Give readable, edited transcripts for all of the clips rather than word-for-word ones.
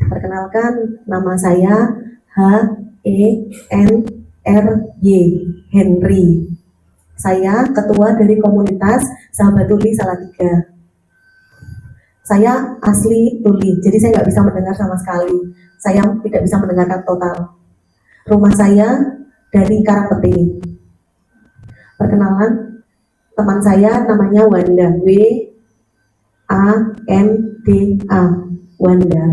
Perkenalkan, nama saya HENRY, Henry. Saya ketua dari komunitas Sahabat Tuli Salatiga. Saya asli Tuli, jadi saya nggak bisa mendengar sama sekali. Saya tidak bisa mendengarkan total. Rumah saya dari Karangpete. Perkenalan, teman saya namanya Wanda, WANDA, Wanda.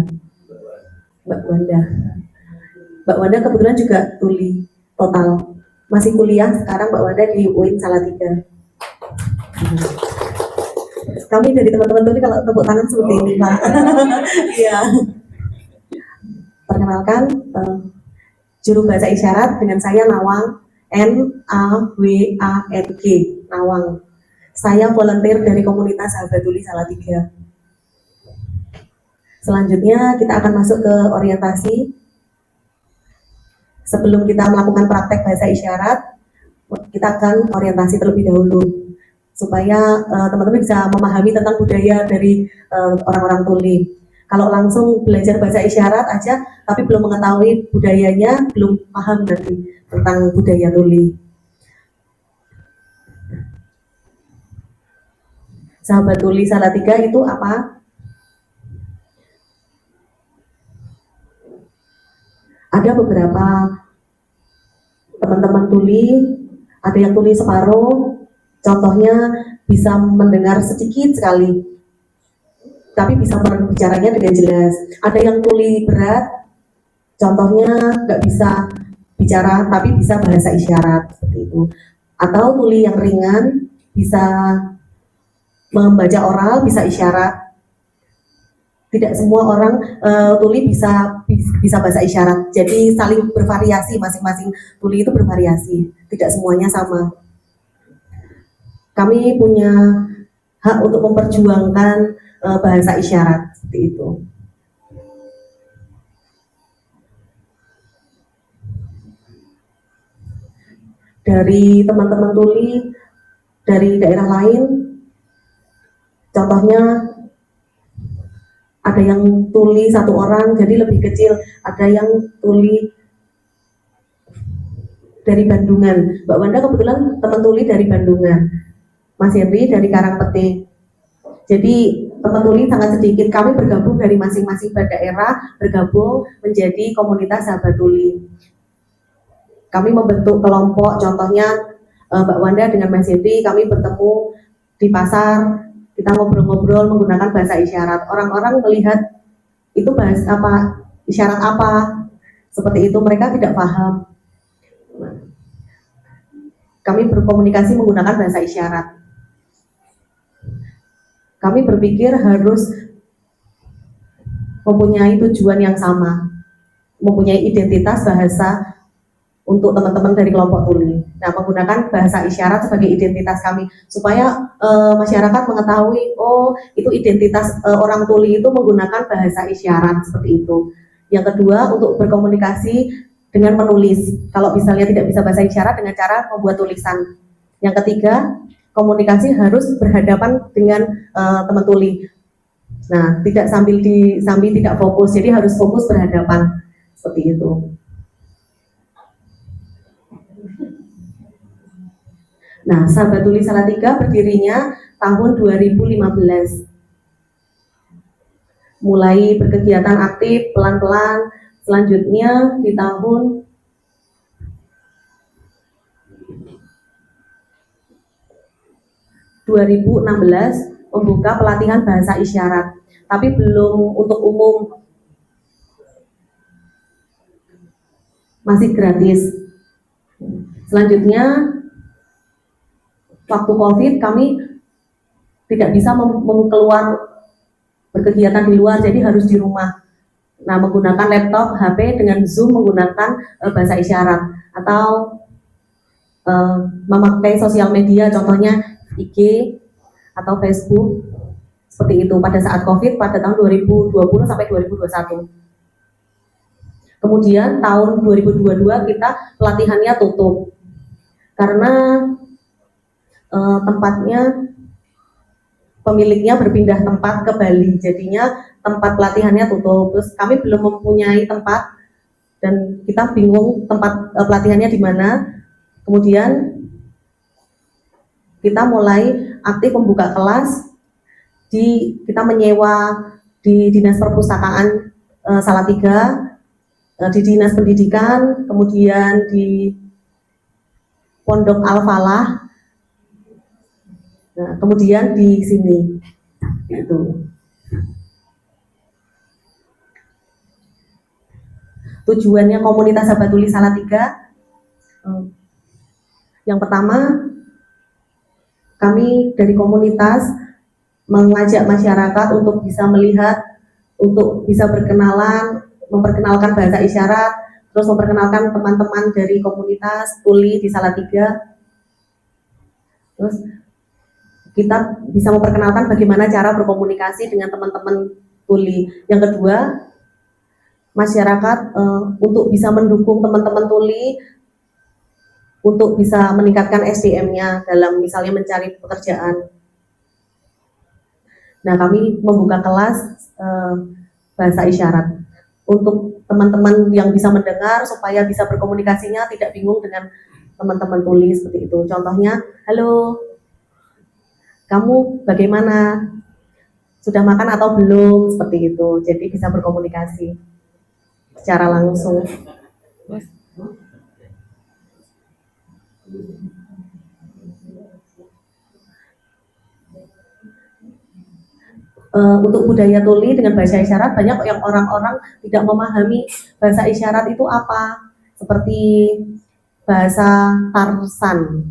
Mbak Wanda. Mbak Wanda kebetulan juga Tuli total. Masih kuliah sekarang Mbak Wanda di UIN Salatiga. Kami dari teman-teman Tuli kalau tepuk tangan seperti ini, Pak. Iya. Perkenalkan, juru bahasa isyarat dengan saya Nawang, NAWANG, Nawang. Saya volunteer dari komunitas Sahabat Tuli Salatiga. Selanjutnya kita akan masuk ke orientasi. Sebelum kita melakukan praktek bahasa isyarat, kita akan orientasi terlebih dahulu supaya teman-teman bisa memahami tentang budaya dari orang-orang Tuli. Kalau langsung belajar bahasa isyarat aja tapi belum mengetahui budayanya, belum paham nanti tentang budaya Tuli. Sahabat Tuli Salatiga itu apa? Ada beberapa teman-teman Tuli, ada yang Tuli separuh, contohnya bisa mendengar sedikit sekali, tapi bisa berbicaranya dengan jelas. Ada yang Tuli berat, contohnya nggak bisa bicara, tapi bisa bahasa isyarat, seperti itu. Atau Tuli yang ringan, bisa membaca oral, bisa isyarat. Tidak semua orang Tuli bisa bahasa isyarat, jadi saling bervariasi, masing-masing Tuli itu bervariasi, tidak semuanya sama. Kami punya hak untuk memperjuangkan bahasa isyarat, seperti itu. Dari teman-teman Tuli dari daerah lain, contohnya ada yang Tuli satu orang jadi lebih kecil, ada yang Tuli dari Bandungan. Mbak Wanda kebetulan teman Tuli dari Bandungan, Mas Henry dari Karangpete. Jadi teman Tuli sangat sedikit. Kami bergabung dari masing-masing daerah, bergabung menjadi komunitas Sahabat Tuli. Kami membentuk kelompok, contohnya Mbak Wanda dengan Mas Henry, kami bertemu di pasar, kita ngobrol-ngobrol menggunakan bahasa isyarat. Orang-orang melihat itu bahasa apa, isyarat apa, seperti itu, mereka tidak paham. Kami berkomunikasi menggunakan bahasa isyarat. Kami berpikir harus mempunyai tujuan yang sama, mempunyai identitas bahasa untuk teman-teman dari kelompok Tuli. Nah, menggunakan bahasa isyarat sebagai identitas kami supaya masyarakat mengetahui, oh itu identitas orang Tuli itu menggunakan bahasa isyarat, seperti itu. Yang kedua, untuk berkomunikasi dengan menulis. Kalau misalnya tidak bisa bahasa isyarat, dengan cara membuat tulisan. Yang ketiga, komunikasi harus berhadapan dengan teman Tuli. Nah, tidak sambil tidak fokus, jadi harus fokus berhadapan, seperti itu. Nah, Sahabat Tuli Salatiga berdirinya tahun 2015. Mulai berkegiatan aktif pelan-pelan, selanjutnya di tahun 2016 membuka pelatihan bahasa isyarat, tapi belum untuk umum, masih gratis. Selanjutnya waktu COVID kami tidak bisa keluar berkegiatan di luar, jadi harus di rumah. Nah, menggunakan laptop, HP dengan Zoom menggunakan bahasa isyarat, atau memakai sosial media, contohnya IG atau Facebook, seperti itu pada saat COVID pada tahun 2020 sampai 2021. Kemudian tahun 2022 kita pelatihannya tutup karena tempatnya pemiliknya berpindah tempat ke Bali, jadinya tempat pelatihannya tutup. Terus kami belum mempunyai tempat dan kita bingung tempat pelatihannya di mana. Kemudian kita mulai aktif membuka kelas kita menyewa di Dinas Perpustakaan Salatiga, di Dinas Pendidikan, kemudian di Pondok Al-Falah, nah, kemudian di sini itu. Tujuannya komunitas Sahabat Tuli Salatiga, yang pertama, kami dari komunitas mengajak masyarakat untuk bisa melihat, untuk bisa berkenalan, memperkenalkan bahasa isyarat, terus memperkenalkan teman-teman dari komunitas tuli di Salatiga. Terus kita bisa memperkenalkan bagaimana cara berkomunikasi dengan teman-teman tuli. Yang kedua, masyarakat untuk bisa mendukung teman-teman tuli untuk bisa meningkatkan SDM-nya dalam misalnya mencari pekerjaan. Nah, kami membuka kelas bahasa isyarat untuk teman-teman yang bisa mendengar supaya bisa berkomunikasinya tidak bingung dengan teman-teman tuli seperti itu. Contohnya, halo, kamu bagaimana? Sudah makan atau belum? Seperti itu. Jadi bisa berkomunikasi secara langsung. Untuk budaya tuli dengan bahasa isyarat, banyak yang orang-orang tidak memahami bahasa isyarat itu apa, seperti bahasa Tarsan.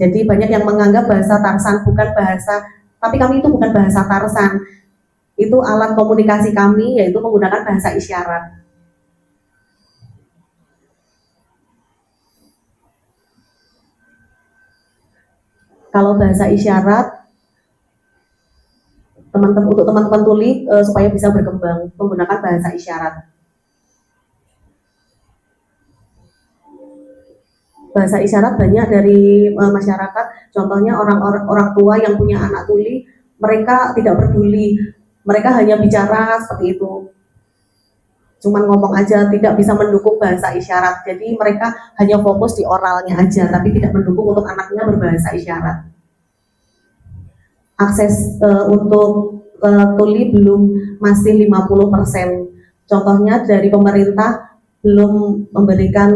Jadi banyak yang menganggap bahasa Tarsan bukan bahasa, tapi kami itu bukan bahasa Tarsan, itu alat komunikasi kami, yaitu menggunakan bahasa isyarat. Kalau bahasa isyarat, untuk teman-teman tuli supaya bisa berkembang menggunakan bahasa isyarat. Bahasa isyarat banyak dari masyarakat, contohnya orang tua yang punya anak tuli, mereka tidak peduli, mereka hanya bicara seperti itu, cuman ngomong aja, tidak bisa mendukung bahasa isyarat. Jadi mereka hanya fokus di oralnya aja, tapi tidak mendukung untuk anaknya berbahasa isyarat. Akses untuk tuli masih 50%. Contohnya dari pemerintah belum memberikan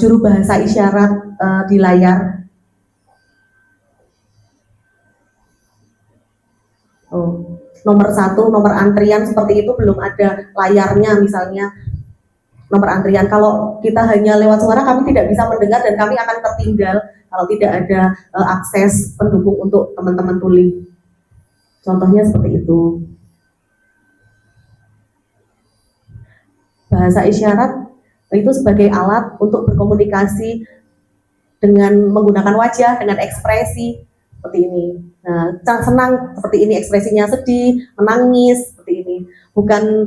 juru bahasa isyarat di layar. Nomor 1, nomor antrian seperti itu belum ada layarnya misalnya. Nomor antrian, kalau kita hanya lewat suara kami tidak bisa mendengar dan kami akan tertinggal kalau tidak ada akses pendukung untuk teman-teman tuli. Contohnya seperti itu. Bahasa isyarat itu sebagai alat untuk berkomunikasi dengan menggunakan wajah, dengan ekspresi seperti ini. Nah, senang seperti ini ekspresinya, sedih, menangis seperti ini. Bukan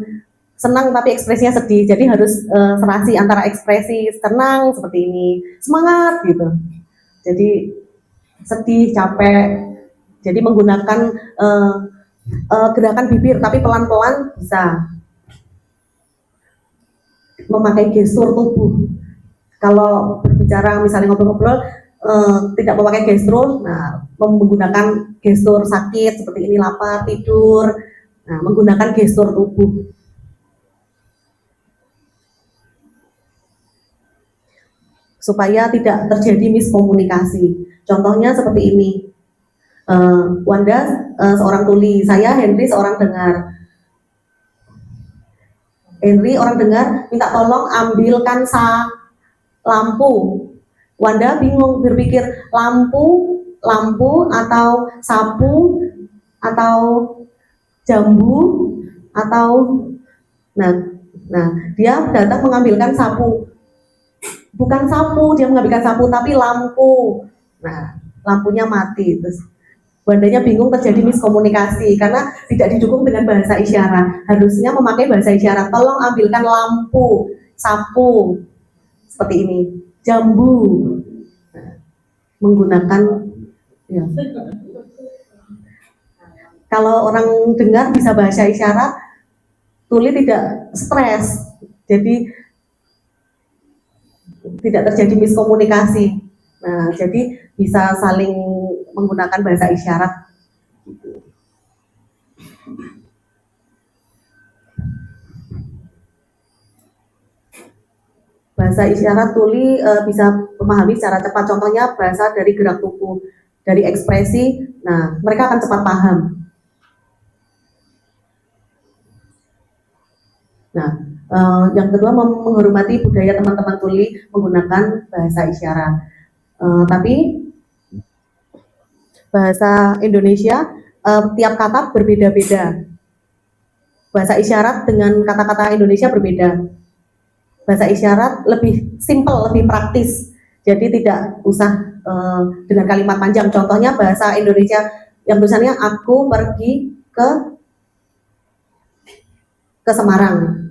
senang tapi ekspresinya sedih, jadi harus serasi antara ekspresi senang seperti ini, semangat gitu. Jadi sedih, capek, jadi menggunakan gerakan bibir tapi pelan-pelan bisa. Memakai gestur tubuh. Kalau berbicara misalnya ngobrol-ngobrol tidak memakai gestur, nah menggunakan gestur sakit seperti ini, lapar, tidur, nah menggunakan gestur tubuh. Supaya tidak terjadi miskomunikasi. Contohnya seperti ini, Wanda seorang tuli, saya Henry seorang dengar. Henry orang dengar minta tolong ambilkan lampu. Wanda bingung berpikir lampu atau sapu atau jambu atau nah dia datang mengambilkan sapu. Bukan sapu, dia mengambilkan sapu tapi lampu. Nah, lampunya mati. Terus Wandanya bingung, terjadi miskomunikasi karena tidak didukung dengan bahasa isyarat. Harusnya memakai bahasa isyarat. Tolong ambilkan lampu, sapu, seperti ini, jambu. Menggunakan ya. Kalau orang dengar bisa bahasa isyarat, tuli tidak stres, jadi tidak terjadi miskomunikasi. Nah, jadi bisa saling menggunakan bahasa isyarat. Bahasa isyarat tuli bisa memahami secara cepat. Contohnya bahasa dari gerak tubuh, dari ekspresi. Nah, mereka akan cepat paham. Nah, yang kedua menghormati budaya teman-teman tuli menggunakan bahasa isyarat. Tapi bahasa Indonesia tiap kata berbeda-beda. Bahasa isyarat dengan kata-kata Indonesia berbeda. Bahasa isyarat lebih simple, lebih praktis. Jadi tidak usah dengan kalimat panjang. Contohnya bahasa Indonesia yang tulisannya aku pergi ke Semarang.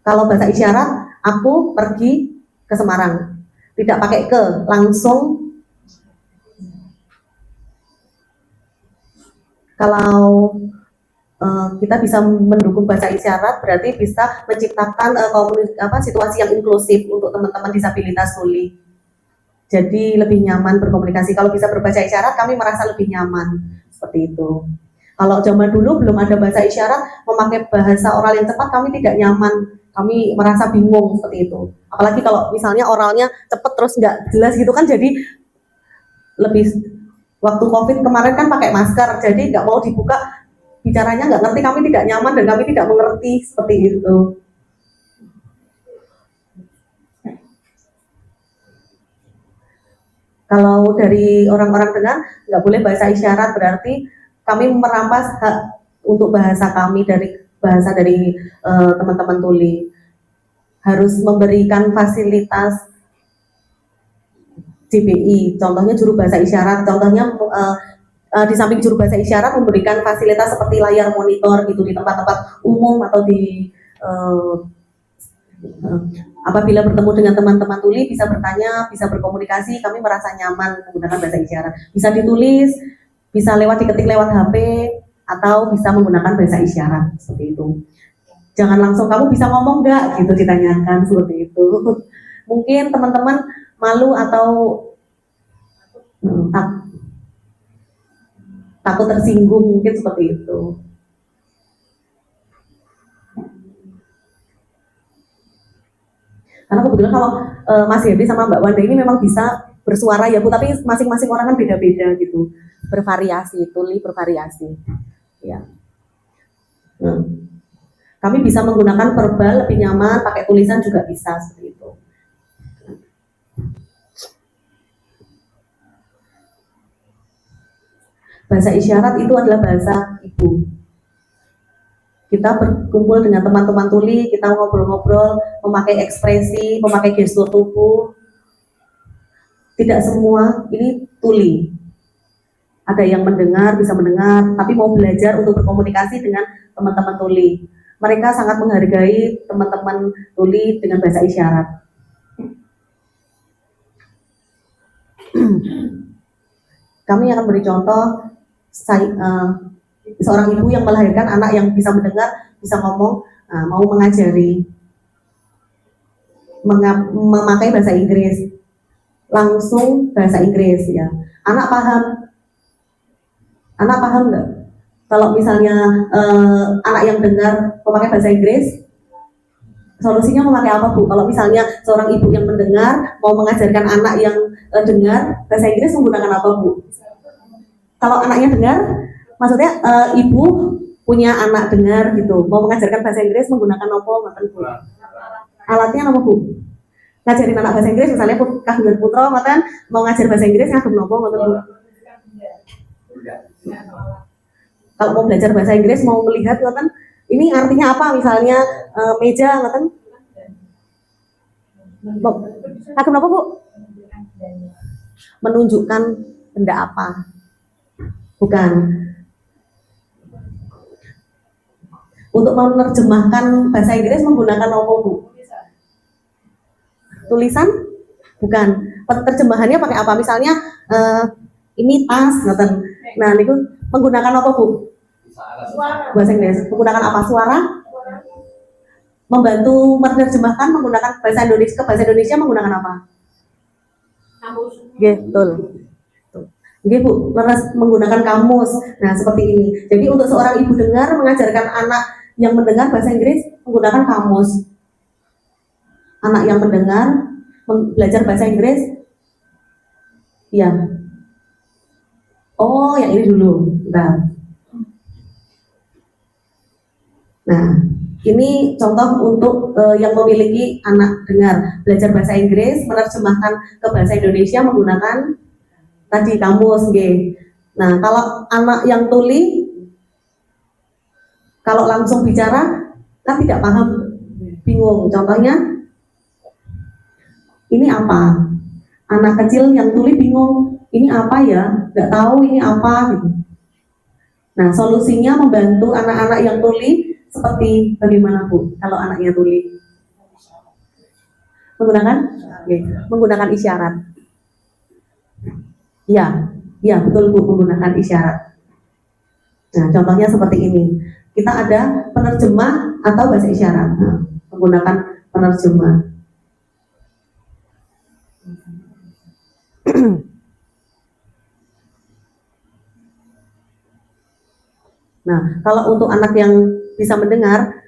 Kalau bahasa isyarat, aku pergi ke Semarang. Tidak pakai ke, langsung. Kalau kita bisa mendukung bahasa isyarat, berarti bisa menciptakan situasi yang inklusif untuk teman-teman disabilitas tuli. Jadi lebih nyaman berkomunikasi. Kalau bisa berbahasa isyarat, kami merasa lebih nyaman. Seperti itu. Kalau zaman dulu belum ada bahasa isyarat, memakai bahasa oral yang cepat, kami tidak nyaman. Kami merasa bingung seperti itu. Apalagi kalau misalnya oralnya cepat terus nggak jelas gitu kan, jadi lebih. Waktu COVID kemarin kan pakai masker, jadi nggak mau dibuka, bicaranya nggak ngerti, kami tidak nyaman dan kami tidak mengerti seperti itu. Kalau dari orang-orang dengar nggak boleh bahasa isyarat, berarti kami merampas hak untuk bahasa kami dari teman-teman tuli. Harus memberikan fasilitas JBI, contohnya juru bahasa isyarat, contohnya di samping juru bahasa isyarat memberikan fasilitas seperti layar monitor gitu di tempat-tempat umum atau di apabila bertemu dengan teman-teman tuli bisa bertanya, bisa berkomunikasi, kami merasa nyaman menggunakan bahasa isyarat. Bisa ditulis, bisa diketik lewat HP, atau bisa menggunakan bahasa isyarat seperti itu. Jangan langsung kamu bisa ngomong nggak gitu ditanyakan seperti itu. Mungkin teman-teman malu atau takut tersinggung, mungkin seperti itu. Karena kebetulan kalau Mas Hendy sama Mbak Wanda ini memang bisa bersuara ya Bu, tapi masing-masing orang kan beda-beda gitu, bervariasi, tuli bervariasi. Ya. Kami bisa menggunakan verbal lebih nyaman, pakai tulisan juga bisa seperti itu. Bahasa isyarat itu adalah bahasa ibu. Kita berkumpul dengan teman-teman tuli, kita ngobrol-ngobrol, memakai ekspresi, memakai gestur tubuh. Tidak semua ini tuli. Ada yang mendengar, bisa mendengar, tapi mau belajar untuk berkomunikasi dengan teman-teman tuli. Mereka sangat menghargai teman-teman tuli dengan bahasa isyarat. Kami akan beri contoh, seorang ibu yang melahirkan anak yang bisa mendengar, bisa ngomong, mau mengajari memakai bahasa Inggris, langsung bahasa Inggris ya. Anak paham nggak? Kalau misalnya anak yang dengar memakai bahasa Inggris, solusinya memakai apa Bu? Kalau misalnya seorang ibu yang mendengar mau mengajarkan anak yang dengar bahasa Inggris, menggunakan apa Bu? Kalau anaknya dengar, maksudnya ibu punya anak dengar gitu, mau mengajarkan bahasa Inggris, menggunakan apa Bu? Alatnya apa Bu? Ngajarin anak bahasa Inggris, misalnya kagungan putra matan mau ngajar bahasa Inggris, ngagem nopo Bu? Kalau mau belajar bahasa Inggris, mau melihat kan ini artinya apa, misalnya meja kan ngagem nopo Bu? Menunjukkan benda apa? Bukan. Untuk menerjemahkan bahasa Inggris menggunakan apa Bu? Tulisan? Bukan. Terjemahannya pakai apa? Misalnya ini tas, nah itu menggunakan apa Bu? Bahasa Inggris menggunakan apa? Suara? Membantu menerjemahkan menggunakan bahasa Indonesia ke bahasa Indonesia menggunakan apa? Oke, betul. Oke Bu, menggunakan kamus. Nah seperti ini. Jadi untuk seorang ibu dengar mengajarkan anak yang mendengar bahasa Inggris menggunakan kamus. Anak yang mendengar belajar bahasa Inggris, ya. Oh, yang ini dulu. Nah, ini contoh untuk yang memiliki anak dengar belajar bahasa Inggris menerjemahkan ke bahasa Indonesia menggunakan tadi kamus, G. Nah, kalau anak yang tuli, kalau langsung bicara kan tidak paham, bingung. Contohnya, ini apa? Anak kecil yang tuli bingung, ini apa ya? Nggak tahu ini apa gitu. Nah, solusinya membantu anak-anak yang tuli seperti bagaimana Bu? Kalau anaknya tuli, menggunakan isyarat. Ya, betul Bu, menggunakan isyarat. Nah, contohnya seperti ini. Kita ada penerjemah atau bahasa isyarat. Nah, menggunakan penerjemah. Nah, kalau untuk anak yang bisa mendengar,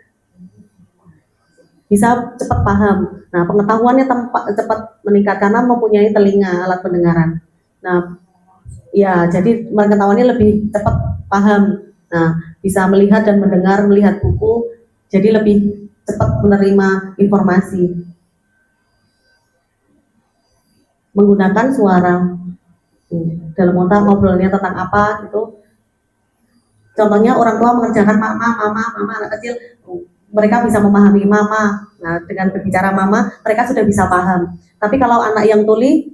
bisa cepat paham. Nah, pengetahuannya cepat meningkat karena mempunyai telinga, alat pendengaran. Nah, ya, jadi pengetahuannya lebih cepat paham. Nah, bisa melihat dan mendengar, melihat buku, jadi lebih cepat menerima informasi. Menggunakan suara. Dalam otak ngobrolnya tentang apa gitu. Contohnya orang tua mengerjakan mama, anak kecil, mereka bisa memahami mama. Nah, dengan berbicara mama, mereka sudah bisa paham. Tapi kalau anak yang tuli,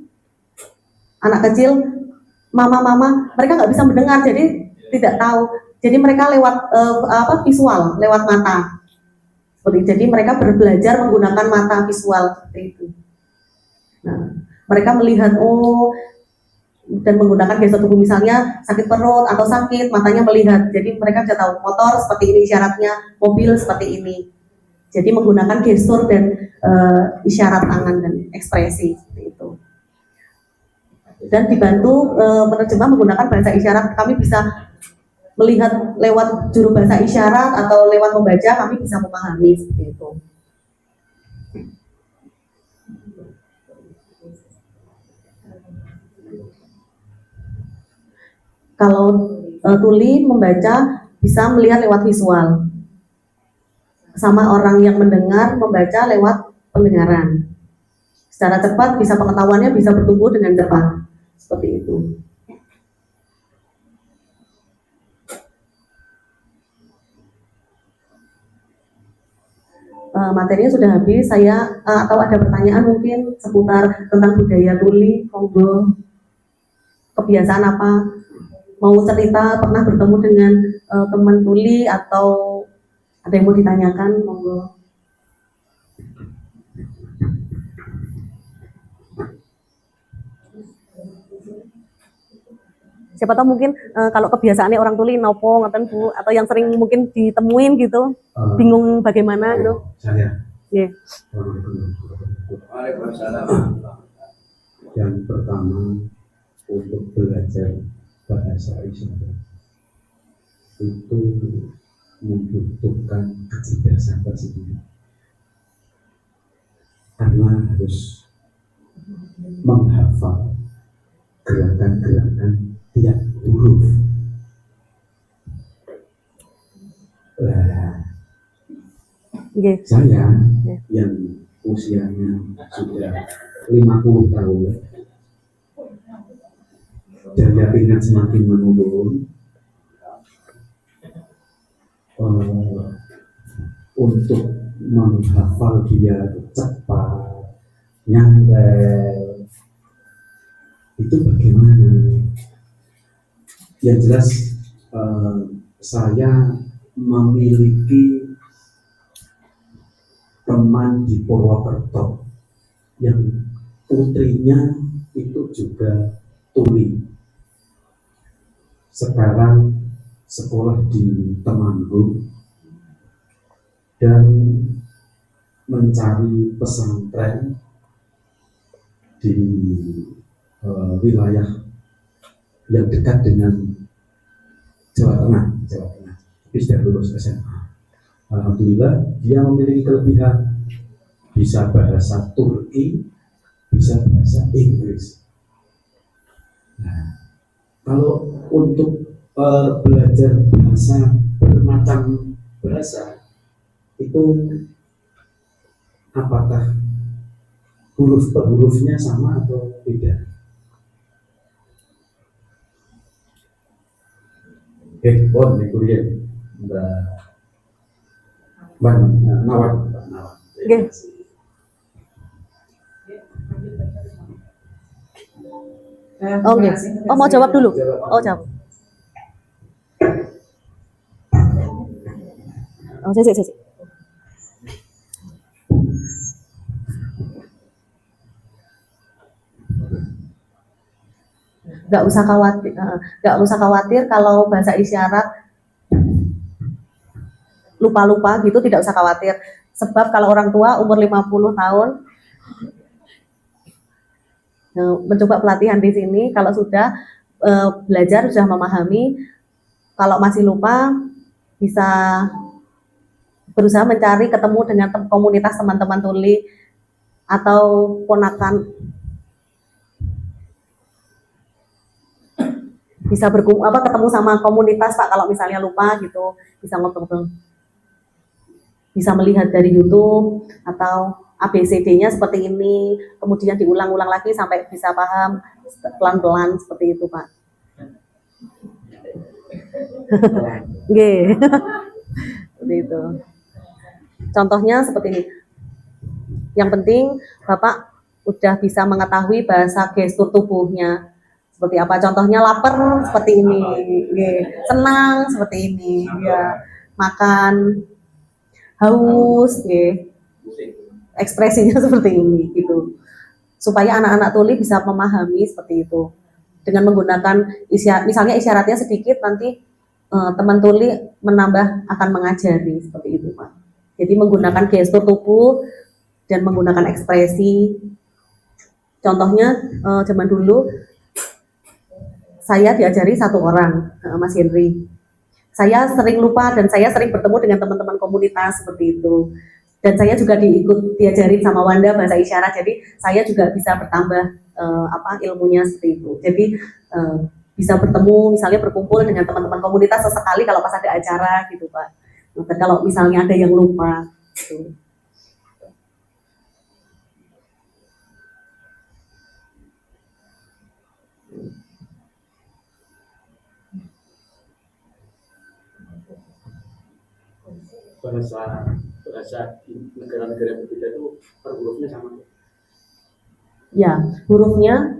anak kecil, mama, mereka nggak bisa mendengar, jadi tidak tahu. Jadi mereka lewat visual, lewat mata. Jadi mereka belajar menggunakan mata visual seperti itu. Nah, mereka melihat dan menggunakan gestur tubuh, misalnya sakit perut atau sakit, matanya melihat. Jadi mereka bisa tahu motor seperti ini isyaratnya, mobil seperti ini. Jadi menggunakan gestur dan isyarat tangan dan ekspresi seperti itu. Dan dibantu penerjemah menggunakan bahasa isyarat, kami bisa melihat lewat juru bahasa isyarat atau lewat membaca, kami bisa memahami seperti itu. Kalau tuli membaca bisa melihat lewat visual, sama orang yang mendengar membaca lewat pendengaran. Secara cepat bisa pengetahuannya bisa bertumbuh dengan cepat, seperti itu. Materinya sudah habis. Saya atau ada pertanyaan mungkin seputar tentang budaya tuli, monggo. Kebiasaan apa? Mau cerita pernah bertemu dengan teman tuli atau ada yang mau ditanyakan, monggo. Siapa tahu mungkin kalau kebiasaannya orang tuli nopo ngoten Bu, atau yang sering mungkin ditemuin gitu, bingung bagaimana gitu. Saya. Yeah. Yang pertama, untuk belajar bahasa isyarat itu membutuhkan kecerdasan tersendiri, karena harus menghafal gerakan-gerakan tiap huruf. Saya yang usianya sudah 50 tahun, daya ingat semakin menurun. Untuk menghafal dia cepat, nyantai, itu bagaimana? Yang jelas saya memiliki teman di Purwokerto yang putrinya itu juga tuli. Sekarang sekolah di Temanggung dan mencari pesantren di wilayah yang dekat dengan Jawa Tengah. Tapi sudah lulus SMA. Alhamdulillah dia memiliki kelebihan, bisa bahasa Turki, bisa bahasa Inggris. Nah, kalau untuk belajar bahasa bermacam bahasa itu apakah huruf per hurufnya sama atau beda? Bon, kuliah Mbak Nawat. Oke. Oke. Oh, mau jawab dulu. Oh, jawab. Oh, saya. Nggak usah khawatir kalau bahasa isyarat lupa-lupa gitu, tidak usah khawatir. Sebab kalau orang tua umur 50 tahun mencoba pelatihan di sini, kalau sudah belajar, sudah memahami, kalau masih lupa bisa berusaha mencari ketemu dengan komunitas teman-teman tuli atau ponakan, bisa ketemu sama komunitas Pak kalau misalnya lupa gitu, bisa ngobrol, bisa melihat dari YouTube atau ABCD-nya seperti ini, kemudian diulang-ulang lagi sampai bisa paham pelan-pelan seperti itu Pak. Oke. Seperti itu. Contohnya seperti ini. Yang penting Bapak udah bisa mengetahui bahasa gestur tubuhnya. Seperti apa? Contohnya lapar seperti ini, senang seperti ini, ya, makan, haus, ekspresinya seperti ini, gitu. Supaya anak-anak tuli bisa memahami seperti itu. Dengan menggunakan misalnya isyaratnya sedikit, nanti teman tuli menambah akan mengajari seperti itu, Pak. Jadi menggunakan gestur tubuh dan menggunakan ekspresi. Contohnya zaman dulu saya diajari satu orang, Mas Henry. Saya sering lupa dan saya sering bertemu dengan teman-teman komunitas seperti itu. Dan saya juga diajarin sama Wanda bahasa isyarat, jadi saya juga bisa bertambah ilmunya seperti itu. Jadi bisa bertemu, misalnya berkumpul dengan teman-teman komunitas sesekali kalau pas ada acara gitu Pak. Nah, kalau misalnya ada yang lupa gitu. bahasa di negara-negara berbeda itu per hurufnya sama? Ya, hurufnya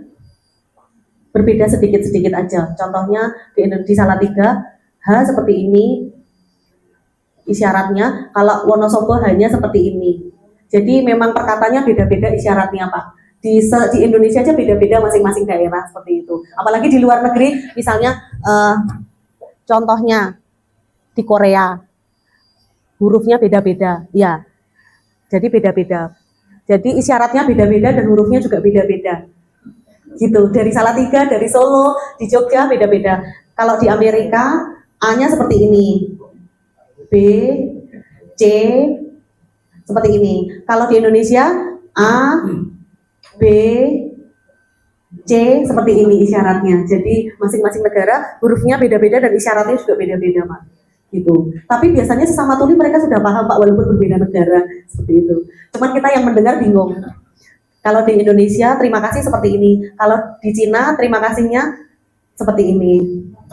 berbeda sedikit-sedikit aja. Contohnya di Salatiga, H seperti ini isyaratnya, kalau Wonosobo hanya seperti ini. Jadi memang perkataannya beda-beda isyaratnya Pak. Di Indonesia aja beda-beda masing-masing daerah seperti itu. Apalagi di luar negeri, misalnya contohnya di Korea, hurufnya beda-beda, ya. Jadi beda-beda. Jadi isyaratnya beda-beda dan hurufnya juga beda-beda. Gitu. Dari Salatiga, dari Solo, di Jogja beda-beda. Kalau di Amerika, A-nya seperti ini. B, C, seperti ini. Kalau di Indonesia, A, B, C, seperti ini isyaratnya. Jadi masing-masing negara hurufnya beda-beda dan isyaratnya juga beda-beda, Pak. Gitu. Tapi biasanya sesama tuli mereka sudah paham Pak, walaupun berbeda negara seperti itu. Cuman kita yang mendengar bingung. Kalau di Indonesia terima kasih seperti ini. Kalau di Cina terima kasihnya seperti ini.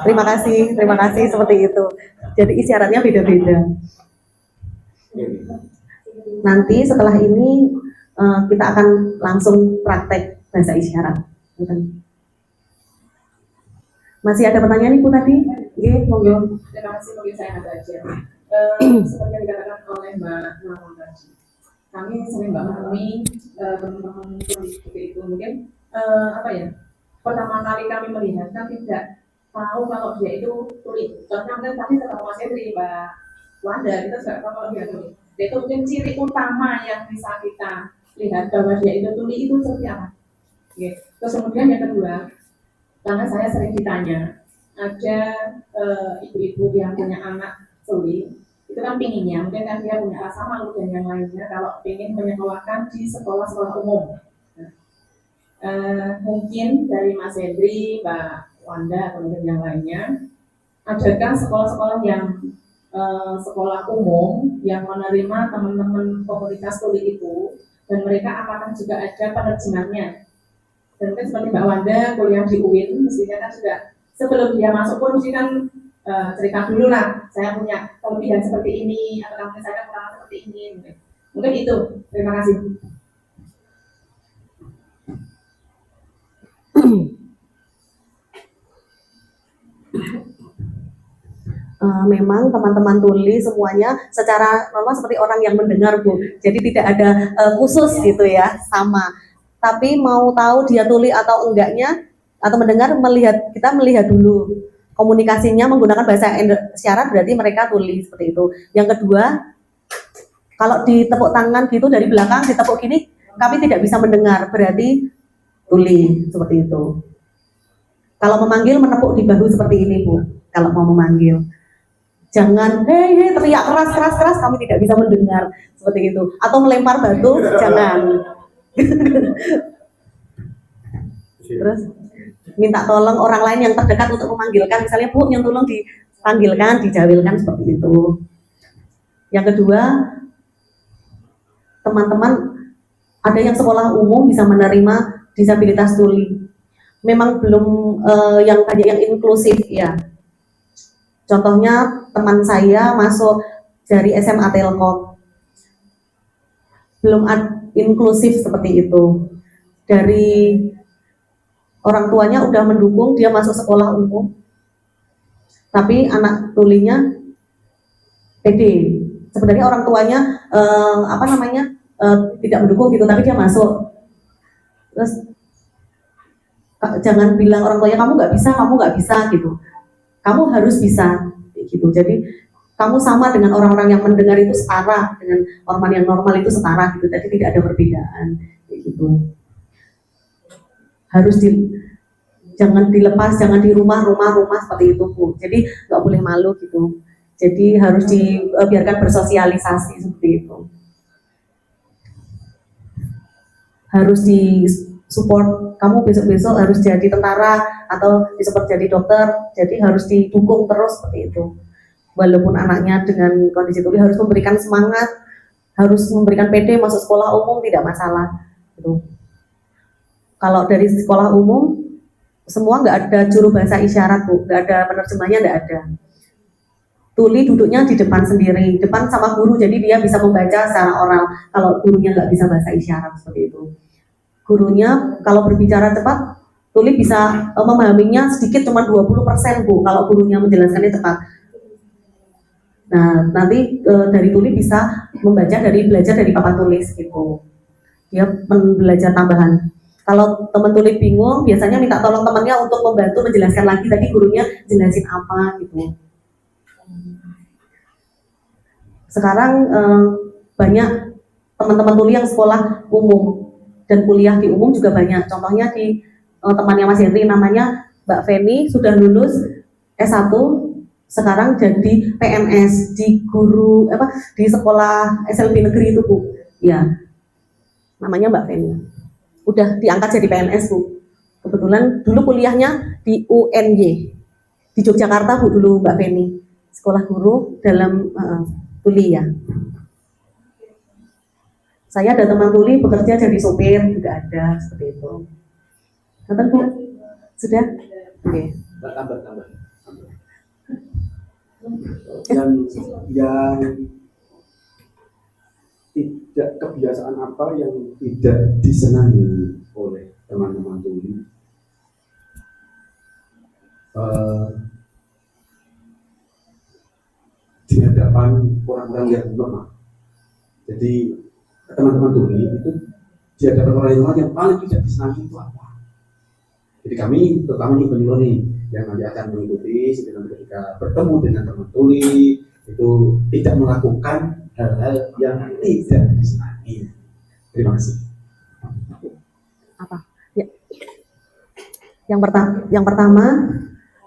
Terima kasih seperti itu. Jadi isyaratnya beda-beda. Nanti setelah ini kita akan langsung praktek bahasa isyarat. Masih ada pertanyaan Ibu tadi? Oke, monggo. Terima kasih, mungkin saya ada aja. Seperti yang dikatakan oleh Mbak Nawang tadi, kami sering menemui teman-teman seperti itu. Mungkin pertama kali kami melihat kan tidak tahu kalau dia itu tuli. Contohnya mungkin tadi ketemu Mas Henry, Mbak Wanda, kita juga tahu kalau dia tuli. Dia itu mungkin ciri utama yang bisa kita lihat bahwa dia itu tuli itu seperti apa. Oke. Terus kemudian yang kedua, karena saya sering ditanya, ada ibu-ibu yang punya anak tuli, itu kan pinginnya, mungkin kan dia punya rasa malu dan yang lainnya kalau ingin menyekolahkan di sekolah-sekolah umum. Mungkin dari Mas Henry, Mbak Wanda, atau mungkin yang lainnya, adakah sekolah-sekolah yang sekolah umum yang menerima teman-teman komunitas tuli itu, dan mereka apakah juga ada penerjemahnya? Dan mungkin seperti Mbak Wanda kuliah di UIN, mestinya kan juga sebelum dia masuk pun mesti kan cerita dulu lah, saya punya kelebihan seperti ini, atau mungkin saya kekurangan seperti ini. Mungkin itu. Terima kasih. Memang teman-teman tuli semuanya secara normal seperti orang yang mendengar, Bu. Jadi tidak ada khusus gitu ya, sama. Tapi mau tahu dia tuli atau enggaknya atau mendengar, kita melihat dulu komunikasinya menggunakan bahasa isyarat, berarti mereka tuli seperti itu. Yang kedua, kalau ditepuk tangan gitu dari belakang, ditepuk gini, kami tidak bisa mendengar, berarti tuli seperti itu. Kalau memanggil, menepuk di bahu seperti ini, Bu. Kalau mau memanggil, jangan hei teriak keras, kami tidak bisa mendengar seperti itu. Atau melempar batu, jangan. Terus minta tolong orang lain yang terdekat untuk memanggilkan, misalnya Bu, yang tolong dipanggilkan, dijawilkan seperti itu. Yang kedua, teman-teman ada yang sekolah umum bisa menerima disabilitas tuli. Memang belum yang banyak yang inklusif ya. Contohnya teman saya masuk dari SMA Telkom, belum inklusif seperti itu. Dari orang tuanya udah mendukung dia masuk sekolah umum, tapi anak tulinya pede. Sebenarnya orang tuanya tidak mendukung gitu, tapi dia masuk. Terus jangan bilang orang tuanya kamu nggak bisa gitu. Kamu harus bisa gitu. Jadi kamu sama dengan orang-orang yang mendengar itu setara, dengan orang yang normal itu setara gitu. Jadi tidak ada perbedaan gitu. Jangan dilepas, jangan di rumah seperti itu, Bu. Jadi nggak boleh malu gitu. Jadi harus dibiarkan bersosialisasi seperti itu. Harus di support, kamu besok-besok harus jadi tentara atau disupport jadi dokter, jadi harus didukung terus seperti itu. Walaupun anaknya dengan kondisi tuli harus memberikan semangat, harus memberikan PD masuk sekolah umum tidak masalah. Gitu. Kalau dari sekolah umum semua nggak ada juru bahasa isyarat, Bu, nggak ada penerjemahnya, nggak ada. Tuli duduknya di depan sendiri, depan sama guru, jadi dia bisa membaca secara oral. Kalau gurunya nggak bisa bahasa isyarat seperti itu. Gurunya kalau berbicara cepat, tuli bisa memahaminya sedikit, cuma 20%, Bu, kalau gurunya menjelaskannya cepat. Nah, nanti dari tuli bisa belajar dari papan tulis gitu. Dia belajar tambahan. Kalau teman tuli bingung, biasanya minta tolong temannya untuk membantu menjelaskan lagi, tadi gurunya jelasin apa gitu. Sekarang banyak teman-teman tuli yang sekolah umum dan kuliah di umum juga banyak. Contohnya di temannya Mas Henry, namanya Mbak Feni, sudah lulus S1, sekarang jadi PNS di di sekolah SLB negeri itu, Bu. Ya, namanya Mbak Feni. Udah diangkat jadi PNS, Bu. Kebetulan dulu kuliahnya di UNY di Yogyakarta, Bu, dulu Mbak Feni. Sekolah guru dalam tuli ya. Saya ada teman tuli bekerja jadi sopir juga ada seperti itu. Kata Bu, sudah? Oke. Tambah. Yang tidak kebiasaan apa yang tidak disenangi oleh teman-teman tuli di hadapan orang-orang yang normal. Jadi teman-teman tuli itu di hadapan orang yang paling tidak disenangi itu apa? Jadi kami, terutama nih penyuluh nih, yang nanti akan mengikuti sehingga nanti ketika bertemu dengan teman tuli itu tidak melakukan hal-hal yang tidak disenangi. Terima kasih. Apa? Ya. Yang pertama,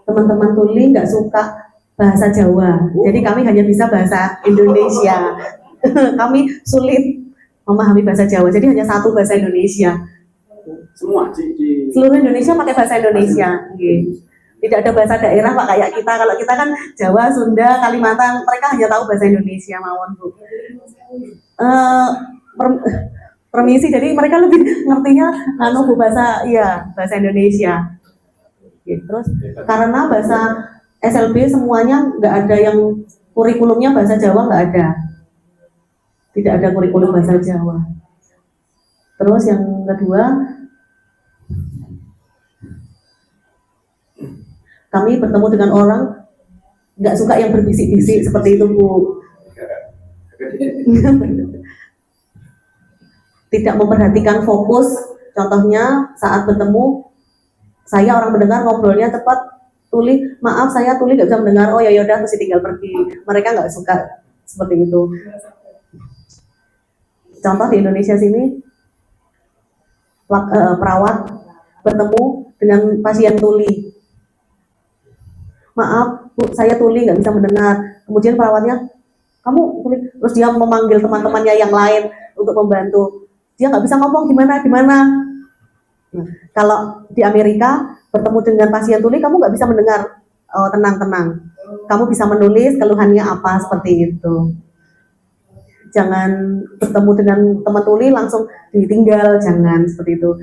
teman-teman tuli nggak suka bahasa Jawa, jadi kami hanya bisa bahasa Indonesia. Kami sulit memahami bahasa Jawa, jadi hanya satu bahasa Indonesia. Semua di Seluruh Indonesia pakai bahasa Indonesia. Gitu. Tidak ada bahasa daerah Pak kayak kita. Kalau kita kan Jawa, Sunda, Kalimantan, mereka hanya tahu bahasa Indonesia mawon Bu. Permisi, jadi mereka lebih ngertinya Bu bahasa bahasa Indonesia. Gitu. Terus karena bahasa SLB semuanya nggak ada yang kurikulumnya bahasa Jawa, nggak ada. Tidak ada kurikulum bahasa Jawa. Terus yang kedua, kami bertemu dengan orang nggak suka yang berbisik-bisik seperti itu Bu. Tidak memperhatikan fokus. Contohnya saat bertemu, saya orang mendengar ngobrolnya cepat. Tuli, maaf saya tuli nggak bisa mendengar. Oh ya udah mesti tinggal pergi. Mereka nggak suka seperti itu. Contoh di Indonesia sini, perawat bertemu dengan pasien tuli. Maaf Bu, saya tuli nggak bisa mendengar. Kemudian perawatnya, kamu tuli. Terus dia memanggil teman-temannya yang lain untuk membantu. Dia nggak bisa ngomong gimana. Nah, kalau di Amerika bertemu dengan pasien tuli, kamu nggak bisa mendengar. Oh, tenang. Kamu bisa menulis keluhannya apa seperti itu. Jangan bertemu dengan teman tuli langsung ditinggal, jangan seperti itu.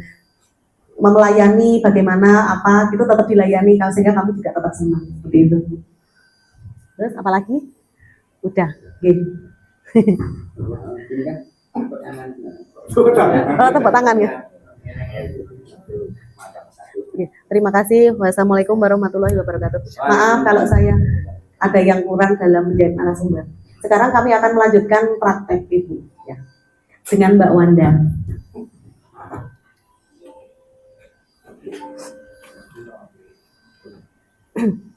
Melayani bagaimana apa itu tetap dilayani sehingga kami juga tetap senang seperti itu. Terus apalagi? Udah, gitu. ini kan Tepuk tangan ya. Terima kasih. Wassalamualaikum warahmatullahi wabarakatuh. Maaf kalau saya ada yang kurang dalam menjadi narasumber. Sekarang kami akan melanjutkan praktek Ibu ya, dengan Mbak Wanda.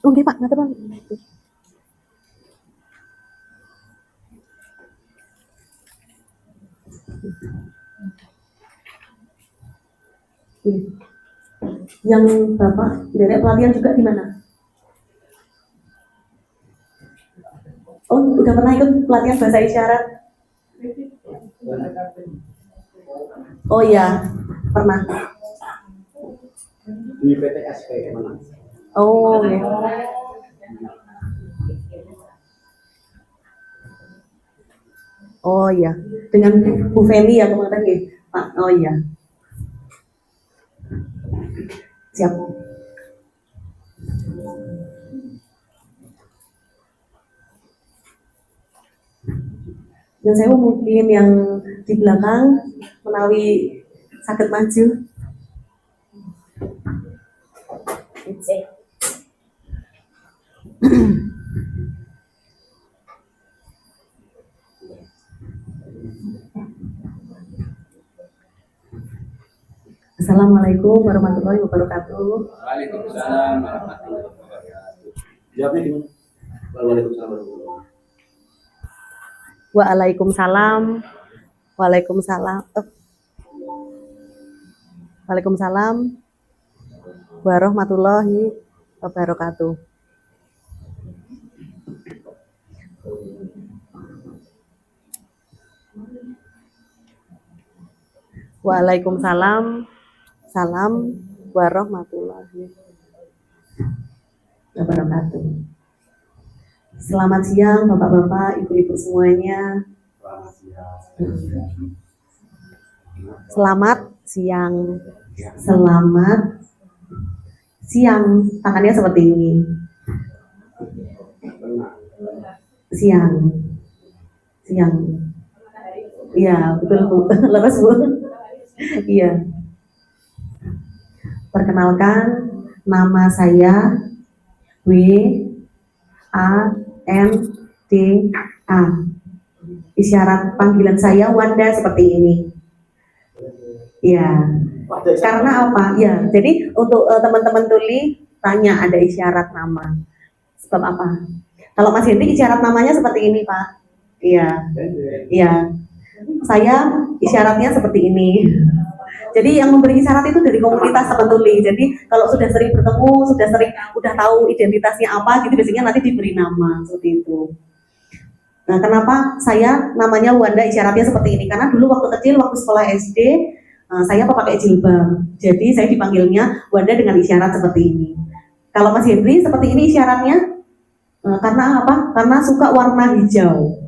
Oke Pak, ngatur. Yang Bapak derek pelatihan juga di mana? Oh, udah pernah ikut pelatihan bahasa isyarat? Oh iya, pernah. di PTS kayak mana? Oh iya. Oh iya, dengan Bu Feni ya kemarin ya, Pak. Oh iya. Siap. Yang saya mungkin yang di belakang menawi sakit maju. Assalamualaikum warahmatullahi wabarakatuh. Waalaikumsalam warahmatullahi wabarakatuh. Jawabnya gimana? Waalaikumsalam. Waalaikumsalam. Waalaikumsalam. Waalaikumsalam warahmatullahi wabarakatuh. Waalaikumsalam. Salam warahmatullahi wabarakatuh. Selamat siang Bapak-bapak, Ibu-ibu semuanya. Selamat siang. Selamat siang. Tangannya seperti ini. Siang. Iya, betul Bu. Lepas Bu. Iya. Perkenalkan, nama saya WANDA. Isyarat panggilan saya Wanda seperti ini. Ya, karena apa? Ya, jadi untuk teman-teman tuli tanya ada isyarat nama. Sebab apa? Kalau Mas Hendri isyarat namanya seperti ini, Pak. Iya, iya. Saya isyaratnya seperti ini. Jadi yang memberi isyarat itu dari komunitas teman tuli. Jadi kalau sudah sering bertemu, udah tahu identitasnya apa, gitu biasanya nanti diberi nama seperti itu. Nah, kenapa saya namanya Wanda isyaratnya seperti ini? Karena dulu waktu kecil, waktu sekolah SD, saya pakai jilbab. Jadi saya dipanggilnya Wanda dengan isyarat seperti ini. Kalau Mas Hendri seperti ini isyaratnya karena apa? Karena suka warna hijau.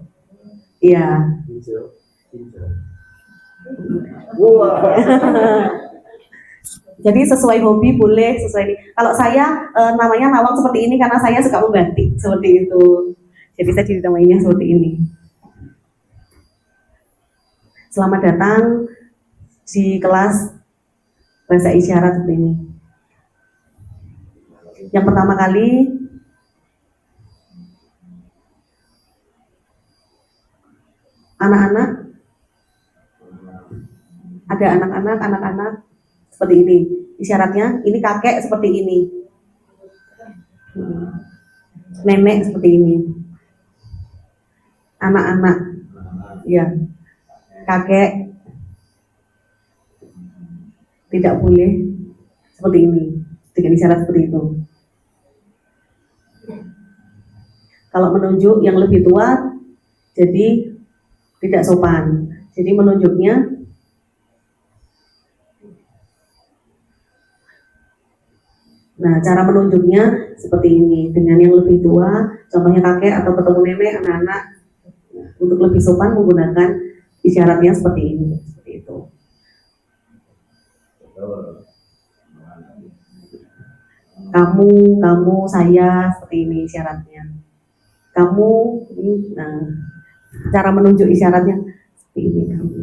Iya. Hijau. Wah. Jadi sesuai hobi boleh, sesuai ini. Kalau saya namanya Nawang seperti ini karena saya suka membatik seperti itu. Jadi saya dinamainya seperti ini. Selamat datang di kelas bahasa isyarat seperti ini. Yang pertama kali anak-anak, ada anak-anak seperti ini. Isyaratnya ini kakek seperti ini, nenek seperti ini, anak-anak, ya, kakek tidak boleh seperti ini dengan isyarat seperti itu. Kalau menunjuk yang lebih tua, jadi tidak sopan. Jadi menunjuknya nah, cara menunjuknya seperti ini dengan yang lebih tua, contohnya kakek atau ketemu nenek, anak-anak. Untuk lebih sopan menggunakan isyaratnya seperti ini, seperti itu. Kamu, saya, seperti ini isyaratnya. Kamu, nah, cara menunjuk isyaratnya seperti ini. Kamu.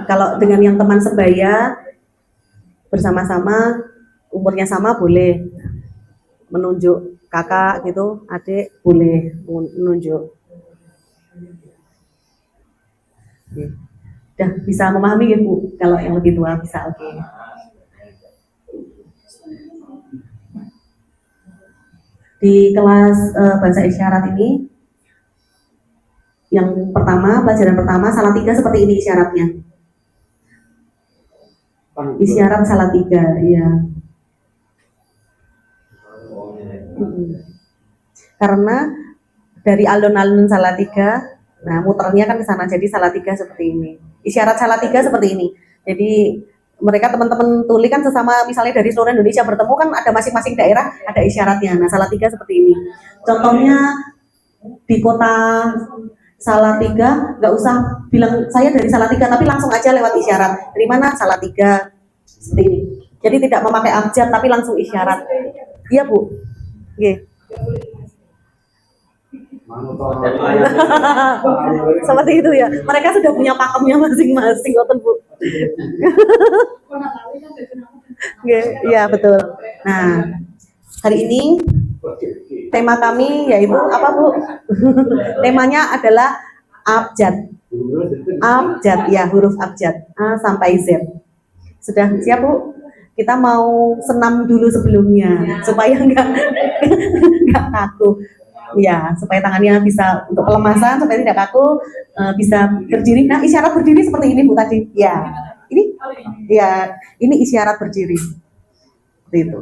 Kalau dengan yang teman sebaya bersama-sama umurnya sama boleh menunjuk, kakak gitu, adik boleh menunjuk. Udah bisa memahami ya Bu? Kalau yang lebih tua bisa, oke. Di kelas bahasa isyarat ini, yang pertama, pelajaran pertama, Salatiga seperti ini isyaratnya. Isyarat Salatiga, iya. Karena dari alun-alun Salatiga, nah muternya kan ke sana, jadi Salatiga seperti ini. Isyarat Salatiga seperti ini. Jadi mereka teman-teman tuli kan sesama, misalnya dari seluruh Indonesia bertemu kan ada masing-masing daerah ada isyaratnya. Nah Salatiga seperti ini. Contohnya di kota Salatiga, nggak usah bilang saya dari Salatiga, tapi langsung aja lewat isyarat. Dari mana? Salatiga. Seperti ini. Jadi tidak memakai abjad, tapi langsung isyarat. Iya Bu. Oke. Seperti itu ya. Mereka sudah punya pakemnya masing-masing, ngoten Bu. Iya betul. Nah, hari ini tema kami yaitu apa Bu? Temanya adalah abjad. Abjad ya, huruf abjad A sampai Z. Sudah siap Bu? Kita mau senam dulu sebelumnya supaya nggak kaku. Ya, supaya tangannya bisa untuk pelemasan, supaya tidak kaku, bisa berdiri. Nah, isyarat berdiri seperti ini Bu tadi. Ya, ini, ya, ini isyarat berdiri. Seperti itu.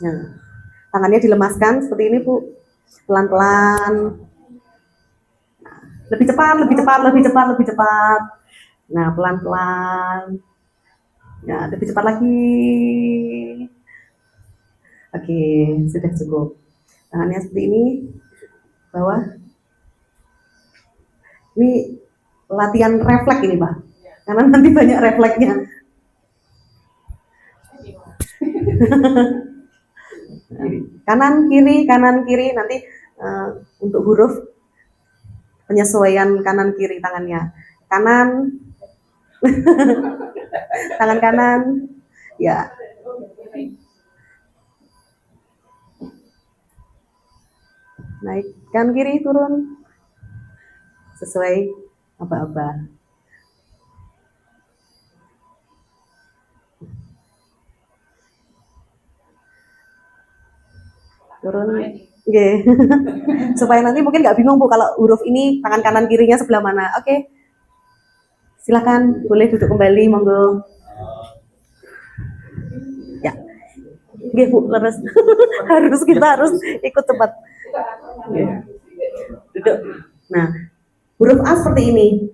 Nah, tangannya dilemaskan seperti ini Bu, pelan-pelan. Nah, lebih cepat. Nah, pelan-pelan. Nah, lebih cepat lagi. Oke, sudah cukup. Tangannya seperti ini, bawah. Ini latihan refleks ini Pak, karena nanti banyak refleksnya. Kanan kiri, nanti untuk huruf penyesuaian kanan kiri tangannya. Kanan, tangan kanan, ya. Naik, kanan kiri turun sesuai aba-aba. Turun, nggih. Supaya nanti mungkin nggak bingung Bu kalau huruf ini tangan kanan kirinya sebelah mana. Oke, silakan boleh duduk kembali, monggo. Ya, nggih Bu, leres. Kita harus ikut cepat. Nggih. Duduk. Nah, huruf A seperti ini.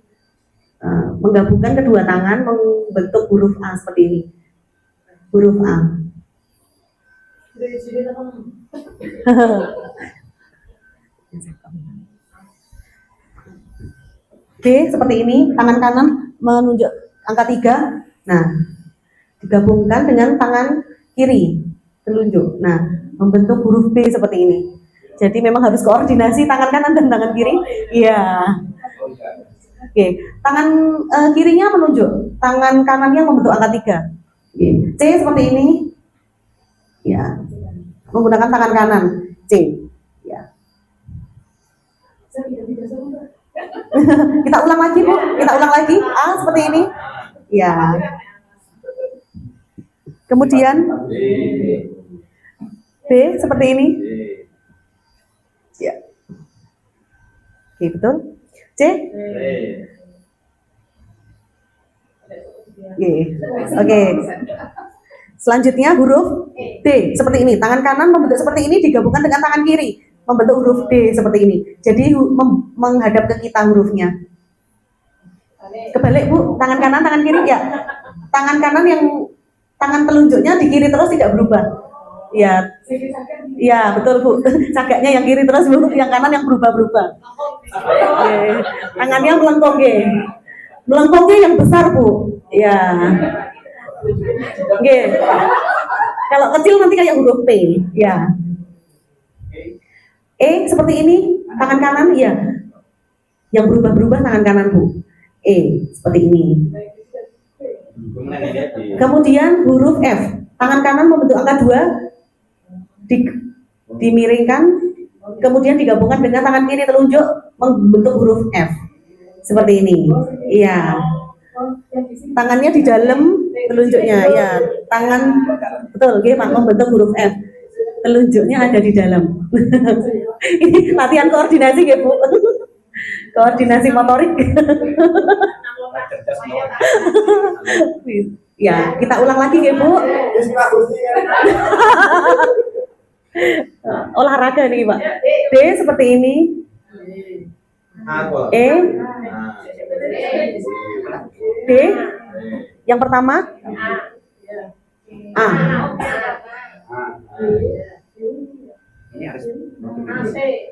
Menggabungkan kedua tangan membentuk huruf A seperti ini. Huruf A. B seperti ini, tangan kanan menunjuk angka 3. Nah, digabungkan dengan tangan kiri telunjuk. Nah, membentuk huruf B seperti ini. Jadi memang harus koordinasi tangan kanan dan tangan kiri. Iya. Oke, tangan kirinya menunjuk, tangan kanannya membentuk angka 3. C seperti ini. Ya. Menggunakan tangan kanan. C. Ya. Kita ulang lagi, Bu. Kita ulang lagi. A seperti ini. Ya. Kemudian B seperti ini. Ya. Oke, betul. C. Oke. Selanjutnya huruf D seperti ini. Tangan kanan membentuk seperti ini digabungkan dengan tangan kiri membentuk huruf D seperti ini. Jadi menghadap ke kita hurufnya. Kebalik Bu, tangan kanan, tangan kiri ya. Tangan kanan yang tangan telunjuknya di kiri terus tidak berubah. Ya. Ya, betul Bu. Cagaknya yang kiri terus Bu, yang kanan yang berubah-berubah. Tangannya melengkung nggih. Melengkungnya yang besar Bu. Ya. Nggih. Kalau kecil nanti kayak huruf P, ya. E seperti ini, tangan kanan ya. Yang berubah-berubah tangan kanan Bu. E seperti ini. Kemudian huruf F, tangan kanan membentuk angka 2, dimiringkan, kemudian digabungkan dengan tangan kiri telunjuk membentuk huruf F. Seperti ini. Iya. Tangannya di dalam telunjuknya, ya. Tangan betul, oke, membentuk huruf F. Telunjuknya ada di dalam. Ini latihan koordinasi ya Bu. Koordinasi motorik. Ya, kita ulang lagi ya Bu. Olahraga nih Pak. D seperti ini. E. D. Yang pertama. A.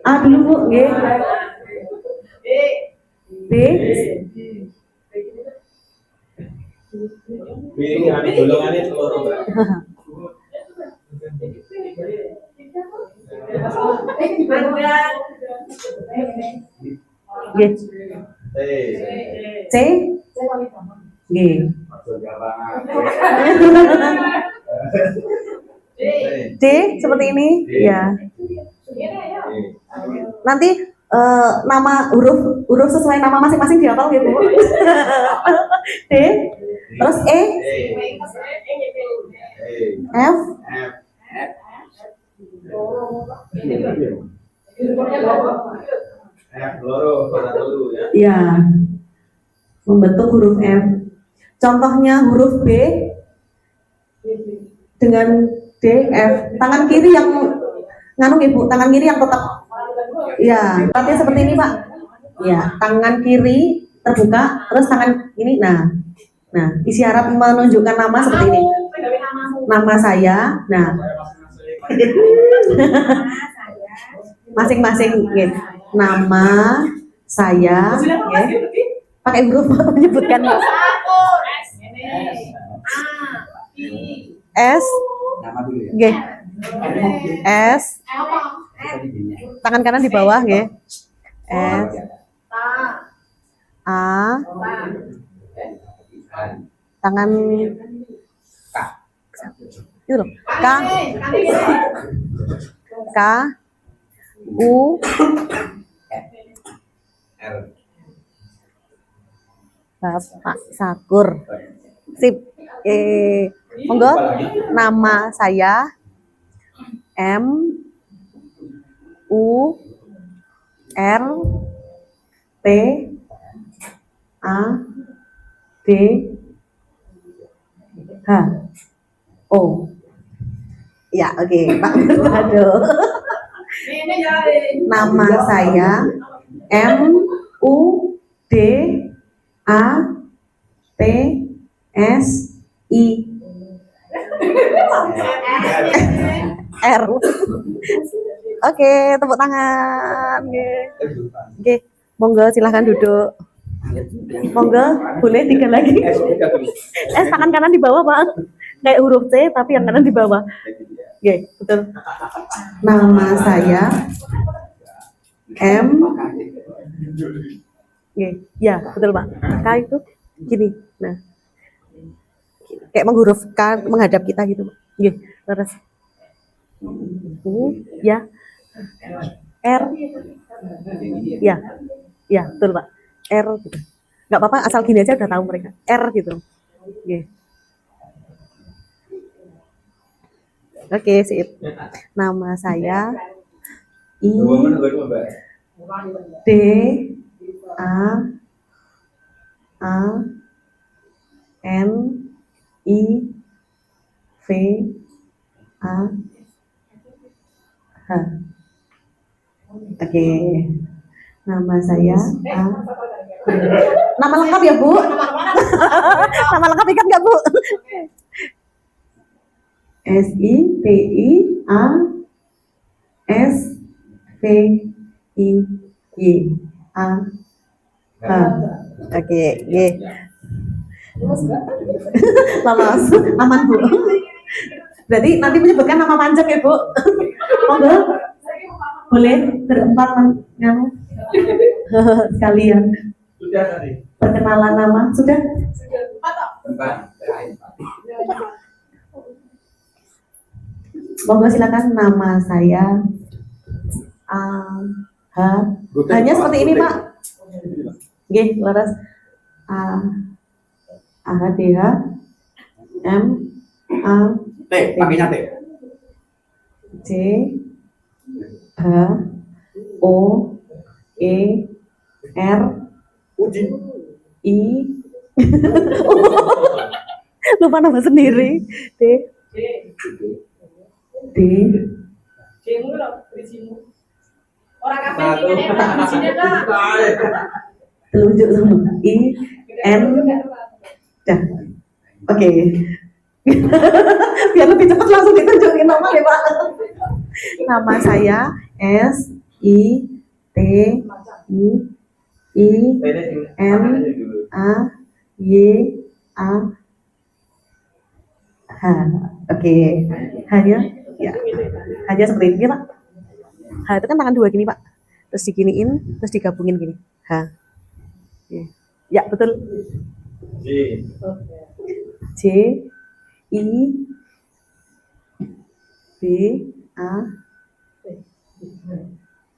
A dulu Bu, nggih. B. Ini ada golongannya telur, Mbak. Nggih. C. Nggih. D seperti ini, ya. Nanti nama huruf sesuai nama masing-masing dihafal ya Bu. D, terus E, F, ya, membentuk huruf F. Contohnya huruf B dengan D, F. Tangan kiri yang nganu Ibu, tangan kiri yang tetap. Ya, latihan seperti ini Pak. Ya, tangan kiri terbuka, terus tangan ini, nah, isyarat menunjukkan nama seperti ini. Nama saya, nah, masing-masing, ya. Nama saya, ya. Pakai huruf menyebutkan S, G, S, tangan kanan di bawah, ya. S, A, tangan itu loh, K, U, Bapak Sakur. Sip. Monggo, nama saya M U R T A D H O. Ya, oke, Pak. Aduh. Nama saya M U D A T S I R. Oke, tepuk tangan. Oke, monggo silahkan duduk. Monggo, boleh 3 lagi. Tangan kanan di bawah, Pak. Kayak huruf C tapi yang kanan di bawah. Oke, betul. Nama saya M. Oke, ya, betul, Pak. K itu gini. Nah. Kayak menghuruf K menghadap kita gitu, Pak. Oke, terus. Ya. R. Ya. Ya, betul, Pak. R gitu. Enggak apa-apa, asal gini aja udah tahu mereka. R gitu. Oke. Oke, sip. Nama saya I D A N I V A H. Oke. Nama saya A. Nama lengkap ya, Bu? Nama lengkap ikan nggak, Bu? S I T I A S V I Y A H. Oke, ye. Lolos, aman, Bu. Berarti nanti menyebutkan nama panjang ya, Bu. Monggo. Boleh berempat sekalian. Sudah tadi. Perkenalan nama sudah? Monggo silakan, nama saya hanya seperti ini, Pak. Oke, laras D H M A T, pakainya T. C H O E R I lupa nama sendiri. D telunjuk sama I N. Dah. Oke. Biar lebih cepat langsung ditunjukin nama ya, Pak. Nama saya S I T I N A Y A H. Oke. Hanya ya. Hanya seperti ini, Pak. H itu kan tangan 2 gini, Pak. Terus diginiin, terus digabungin gini. H. Oke. Ya, betul. J I B A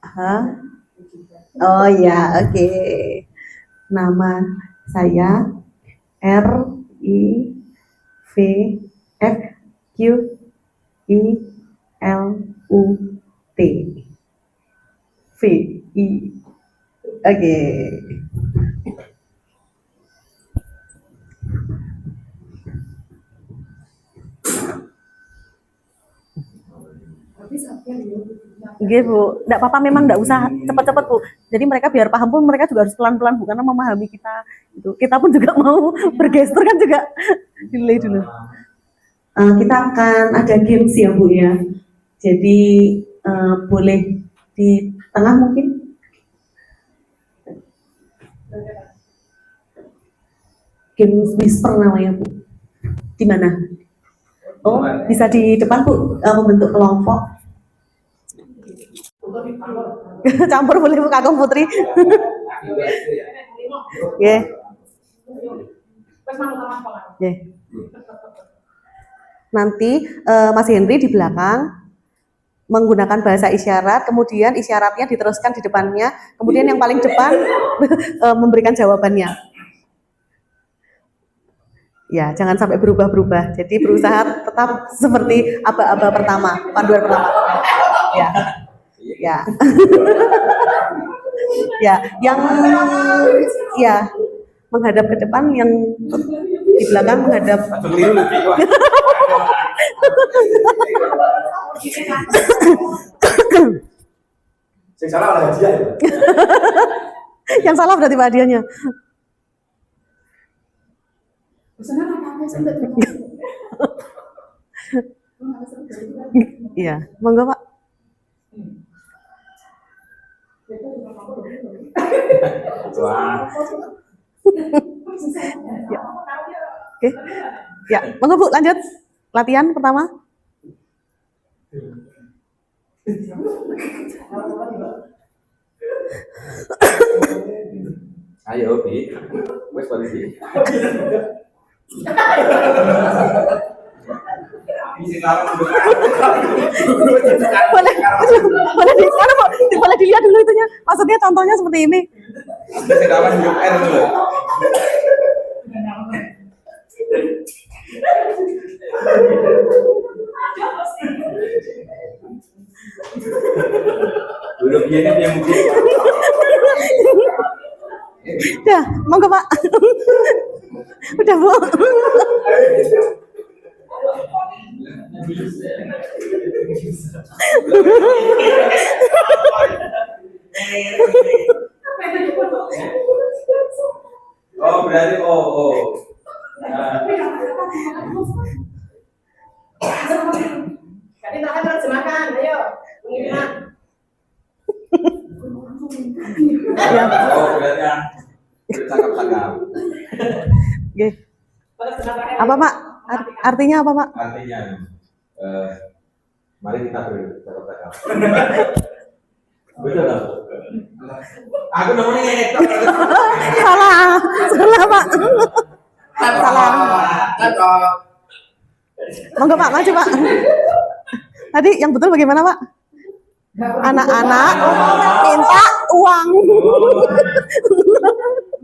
H. Oh ya, oke. Nama saya R I V F Q I L U T. V I. Oke. Oke, Bu, enggak apa-apa, memang enggak usah cepat-cepat, Bu. Jadi mereka biar paham pun mereka juga harus pelan-pelan, bukan memahami kita. Itu kita pun juga mau bergestur kan juga delay dulu. Kita akan ada games ya, Bu ya. Jadi boleh di tengah mungkin. Games whisper namanya, Bu. Di mana? Oh, bisa di depan, Bu, membentuk kelompok. Campur boleh, Bu, Kakang Putri. Oke. Nanti Mas Henry di belakang menggunakan bahasa isyarat, kemudian isyaratnya diteruskan di depannya, kemudian yang paling depan memberikan jawabannya. Ya, jangan sampai berubah-berubah. Jadi berusaha tetap seperti aba-aba pertama, panduan pertama. Ya, ya, ya, yang ya menghadap ke depan, yang di belakang menghadap. Langsung keliru lagi. Wah. Sing salah oleh hadiah ya. Yang salah berarti Pak hadiahnya. Iya, monggo Pak. Wah. Oke. Ya, monggo Bu, lanjut. Latihan pertama. Ayo, Bi. Wes balik Bi. Boleh, boleh dilihat dulu itunya. Maksudnya contohnya seperti ini. Sekarang hidup air dulu. Duduk gini dia mungkin. Ya, monggo Pak. Udah Bu. Oh, berarti Nah, Jadi tangan terjemahkan, ayo. Pengiringan. Ya. berarti yang bercakap-cakap. Oke. Apa Pak? Artinya apa Pak? Artinya, mari kita bercakap-cakap. Betul tak? Aku namanya ngekek. Salah, salah Pak. Salah. Monggo Pak, maju Pak. Tadi yang betul bagaimana Pak? Anak-anak minta uang.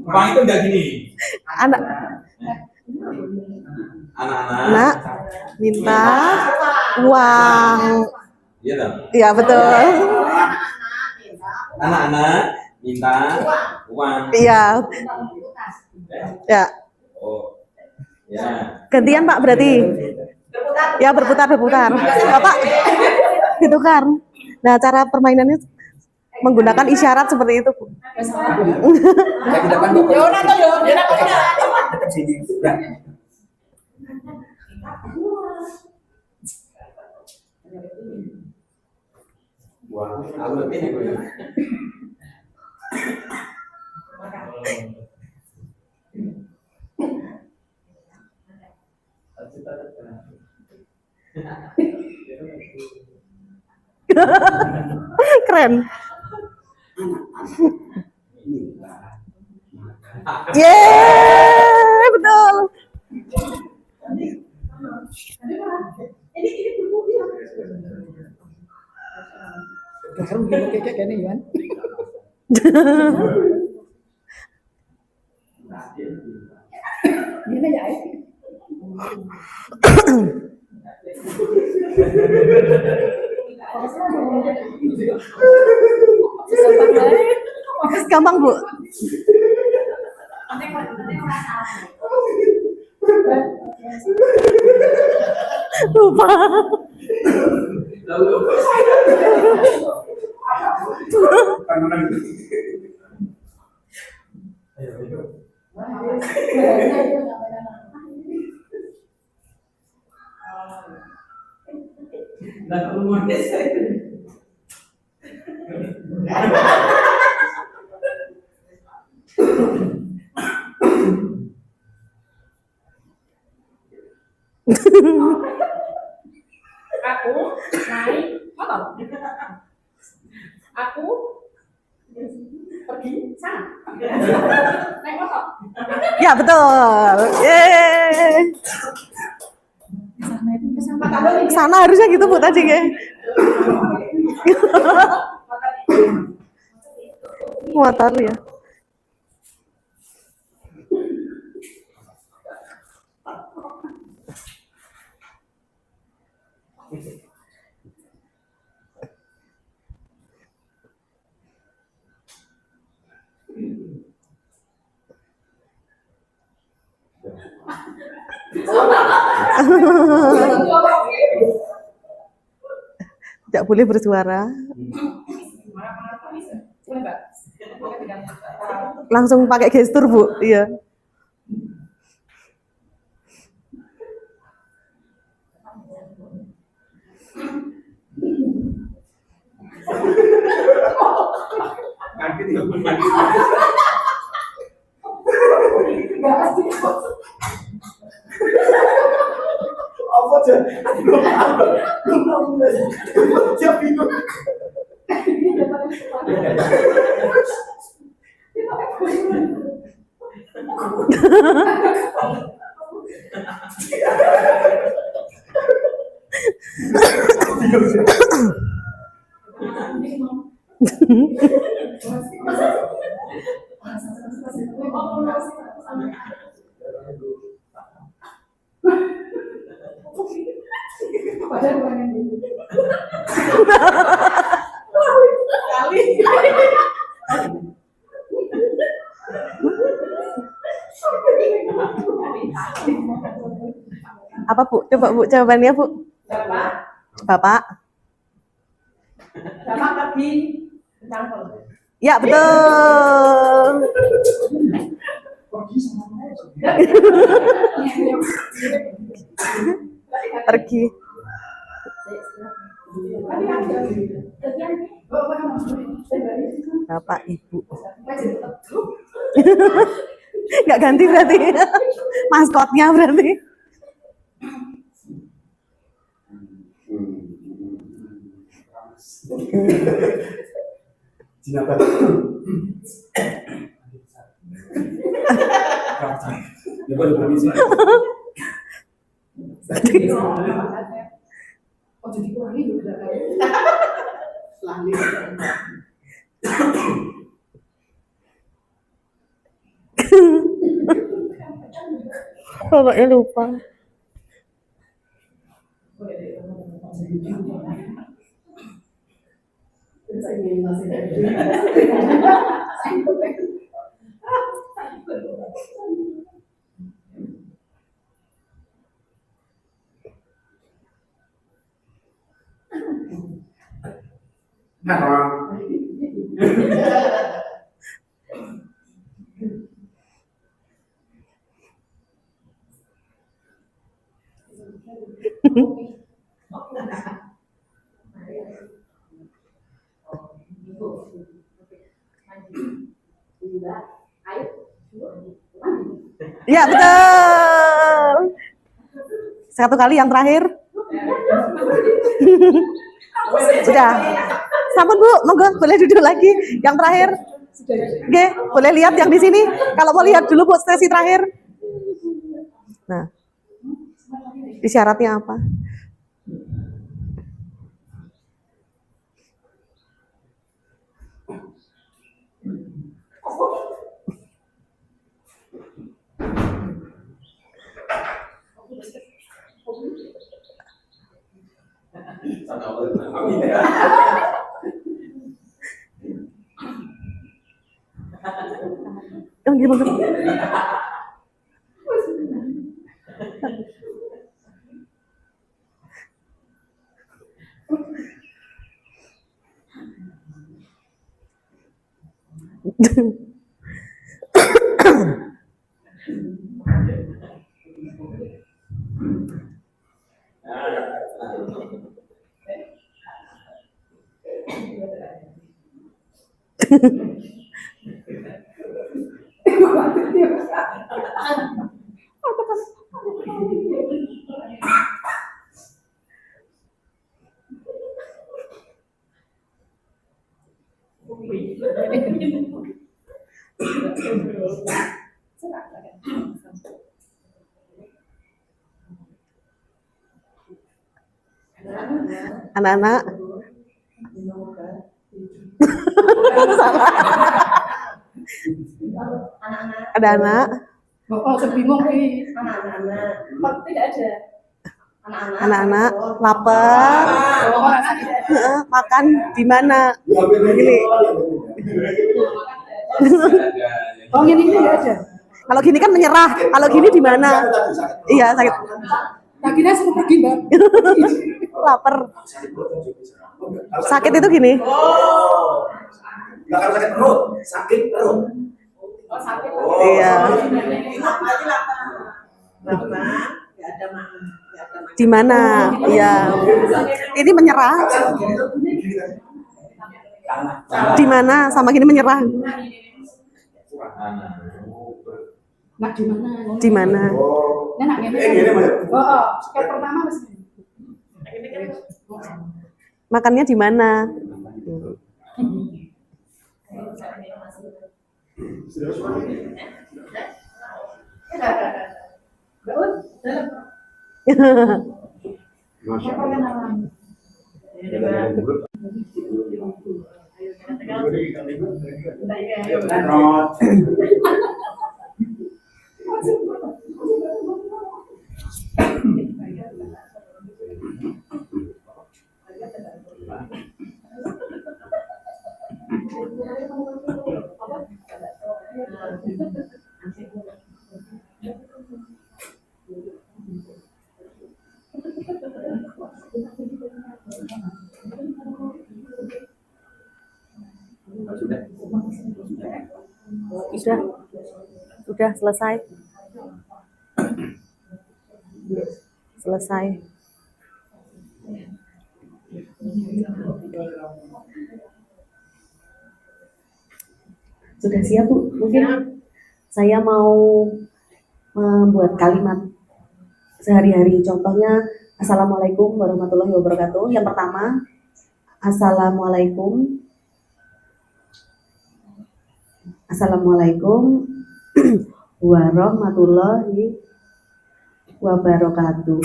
Uang itu enggak gini. Anak-anak Anak-anak minta uang. iya dong. Iya betul. Anak-anak minta uang. Iya. Ya. Oh. Ya. Gantian Pak berarti. Ya berputar. Bapak ditukar. Nah cara permainannya menggunakan isyarat seperti itu Bu. Wah, aku lebih nih gue. Keren. Yeay, betul. Sekarang gini kayak gini kan? Gini ya. Gampang Bu. Lupa. Aku naik motor. Aku pergi sana. Naik motor. Ya betul. Yeay. Sana harusnya gitu Bu tadi ya. Motor ya. Tidak boleh bersuara. Langsung pakai gestur, Bu. Iya. Kaget ya, Bu. Apa aja? Dia bingung. Apa, Bu? Coba, Bu, jawabannya, Bu. Bapak. Bapak pergi ke kantor. Ya, betul. Pergi. Bapak, Ibu. Nggak ganti berarti. Maskotnya berarti. Kenapa? Bapaknya lupa. Ya, betul. Satu kali yang terakhir. Sudah. Sampun, Bu, monggo boleh duduk lagi. Yang terakhir. Oke, boleh lihat yang di sini. Kalau mau lihat dulu, Bu, sesi terakhir. Nah. Isyaratnya apa? Yang gimana? Anak-anak. Salah. Ada anak. Oh, saya bingung nih. Anak-anak. Tidak ada. Anak-anak lapar. Makan di mana? Gini. Oh, ini nggak ada. Kalau gini kan menyerah. Kalau gini di mana? Iya, sakit. Kakinya suruh pergi, Mbak. Lapar. Sakit itu gini. Oh. Nggak kalau sakit perut, sakit perut. Oh, sakit. Iya. Di mana? Iya. Ini menyerah. Di mana? Sama gini menyerah. Nak di mana? Di mana? Oh. Nah, nak Gini, Mas. Oh, kayak pertama Mas. Makannya di mana? Masya Allah. Sudah selesai. Selesai. Sudah siap, Bu? Mungkin saya mau membuat kalimat sehari-hari. Contohnya, Assalamualaikum warahmatullahi wabarakatuh. Yang pertama, Assalamualaikum. Assalamualaikum warahmatullahi wabarakatuh.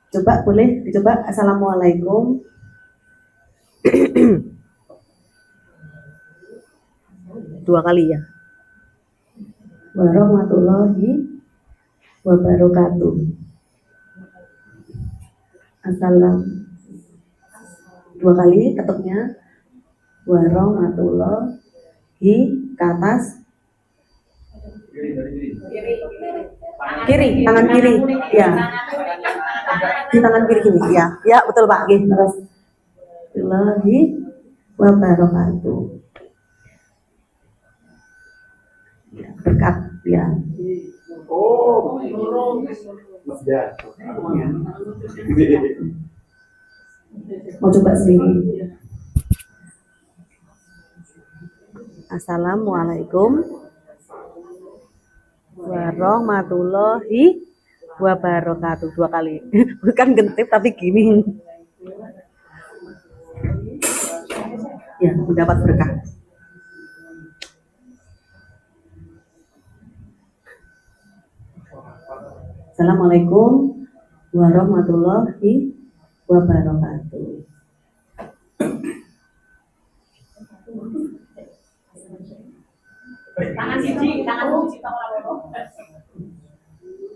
Coba boleh dicoba. Assalamualaikum. Dua kali ya. Warahmatullahi wabarakatuh. Assalam. Dua kali ketuknya. Warahmatullahi ke atas. Kiri, tangan kiri. Ya. Di tangan kiri gini. Ya, ya betul Pak. Oke, terus. Warahmatullahi wabarakatuh. Ya, berkat ya. Oh. Ya. Mau coba sendiri. Assalamualaikum warahmatullahi wabarakatuh. Dua kali. Bukan gentip tapi gini. Ya, mendapat berkah. Assalamualaikum warahmatullahi wabarakatuh. Tangan siji, tangan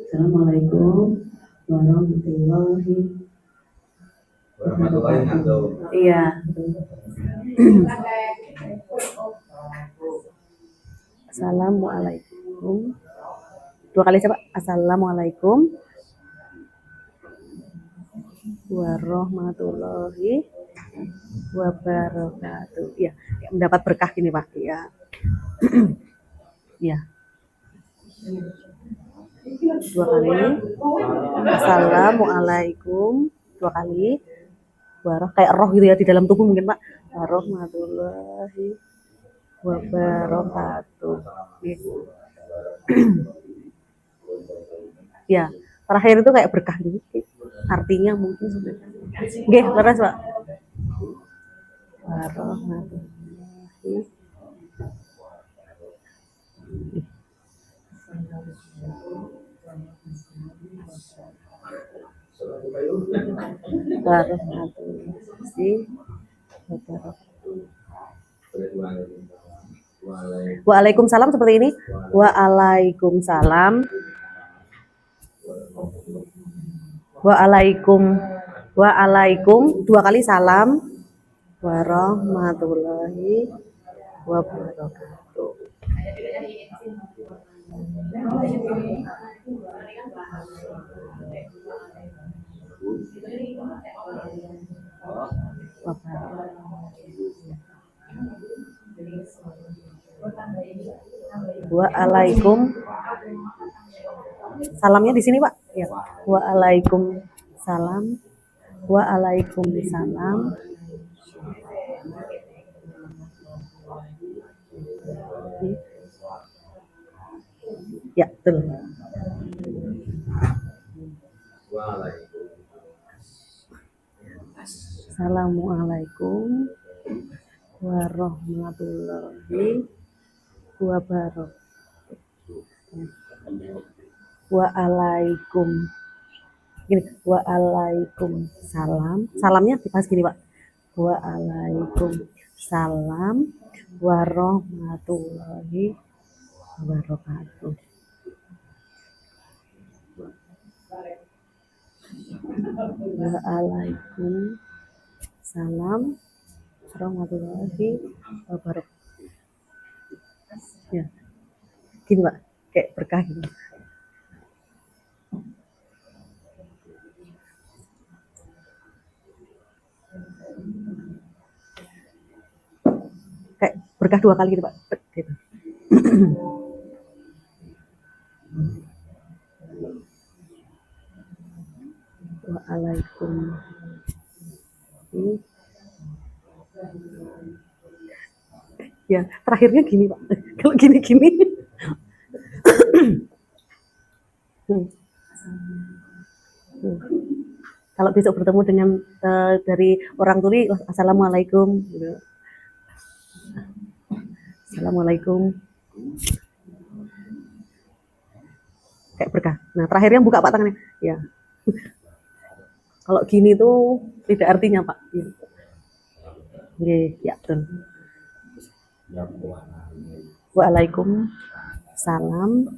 Assalamualaikum warahmatullahi wabarakatuh. Iya. Assalamualaikum. Dua kali coba. Assalamualaikum warahmatullahi wabarakatuh. Ya, mendapat berkah ini Pak. Ya. Ya. Dua kali. Assalamualaikum. Dua kali. Kayak roh gitu ya di dalam tubuh mungkin Pak. Warahmatullahi wabarakatuh. Ya, terakhir itu kayak berkah gitu. Artinya mungkin sudah. Nggih, leres Pak. Warahmatullahi. Warahmatullahi wabarakatuh. Waalaikumsalam seperti ini. Waalaikumsalam. Waalaikum. Dua kali salam. Warahmatullahi wabarakatuh. Waalaikum. Salamnya di sini, Pak. Ya. Waalaikumsalam. Waalaikumsalam. Ya, betul. Assalamualaikum warahmatullahi wabarakatuh. Waalaikum. Gini, waalaikumsalam. Salamnya dibahas gini, Pak. Waalaikumsalam warahmatullahi wabarakatuh. Waalaikumsalam warahmatullahi wabarakatuh. Ya. Gini, Pak. Kayak berkah gitu. Kayak berkah 2 kali gitu, Pak. Gitu. Waalaikum. Ya, terakhirnya gini, Pak. Kalau gini-gini. Kalau besok bertemu dengan dari orang tuli, assalamualaikum. Gitu. Assalamualaikum. Kayak berkah. Nah, terakhirnya buka Pak tangannya. Ya. Kalau gini tuh tidak artinya, Pak. Ya. Ya, betul. Waalaikumsalam.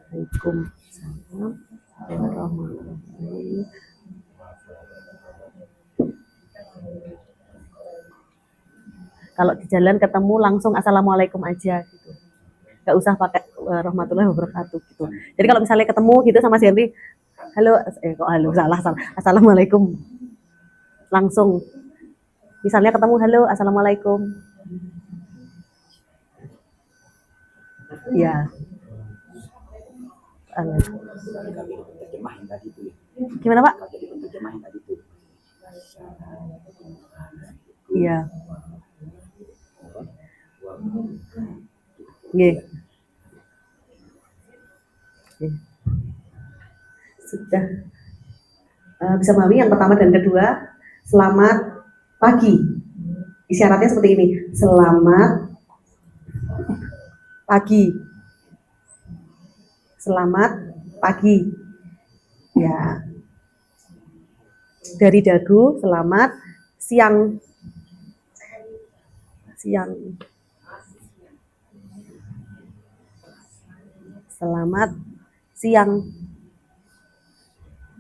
Waalaikumsalam warahmatullahi. Kalau di jalan ketemu langsung assalamualaikum aja gitu. Nggak usah pakai warahmatullahi wabarakatuh gitu. Jadi kalau misalnya ketemu gitu sama si Henry, halo, salah. Assalamualaikum. Langsung. Misalnya ketemu, halo, assalamualaikum. Ya. Gimana, Pak? Iya. Nggih. Sudah bisa memahami yang pertama dan kedua. Selamat pagi. Isyaratnya seperti ini. Selamat pagi. Selamat pagi. Ya. Dari dagu, selamat siang. Siang. Selamat siang.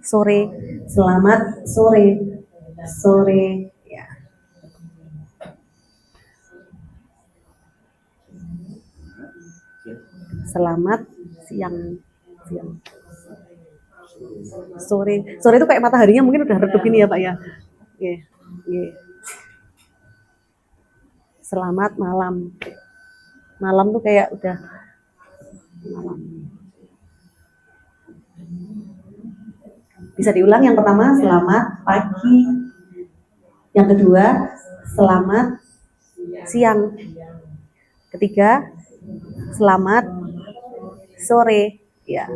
Sore. Selamat sore. Sore. Ya. Selamat siang. Siang. Sore. Sore itu kayak mataharinya mungkin udah redup ini ya, Pak ya. Oke. Oke. Selamat malam. Malam tuh kayak udah malam. Bisa diulang, yang pertama selamat pagi. Yang kedua selamat siang. Ketiga selamat sore. Ya.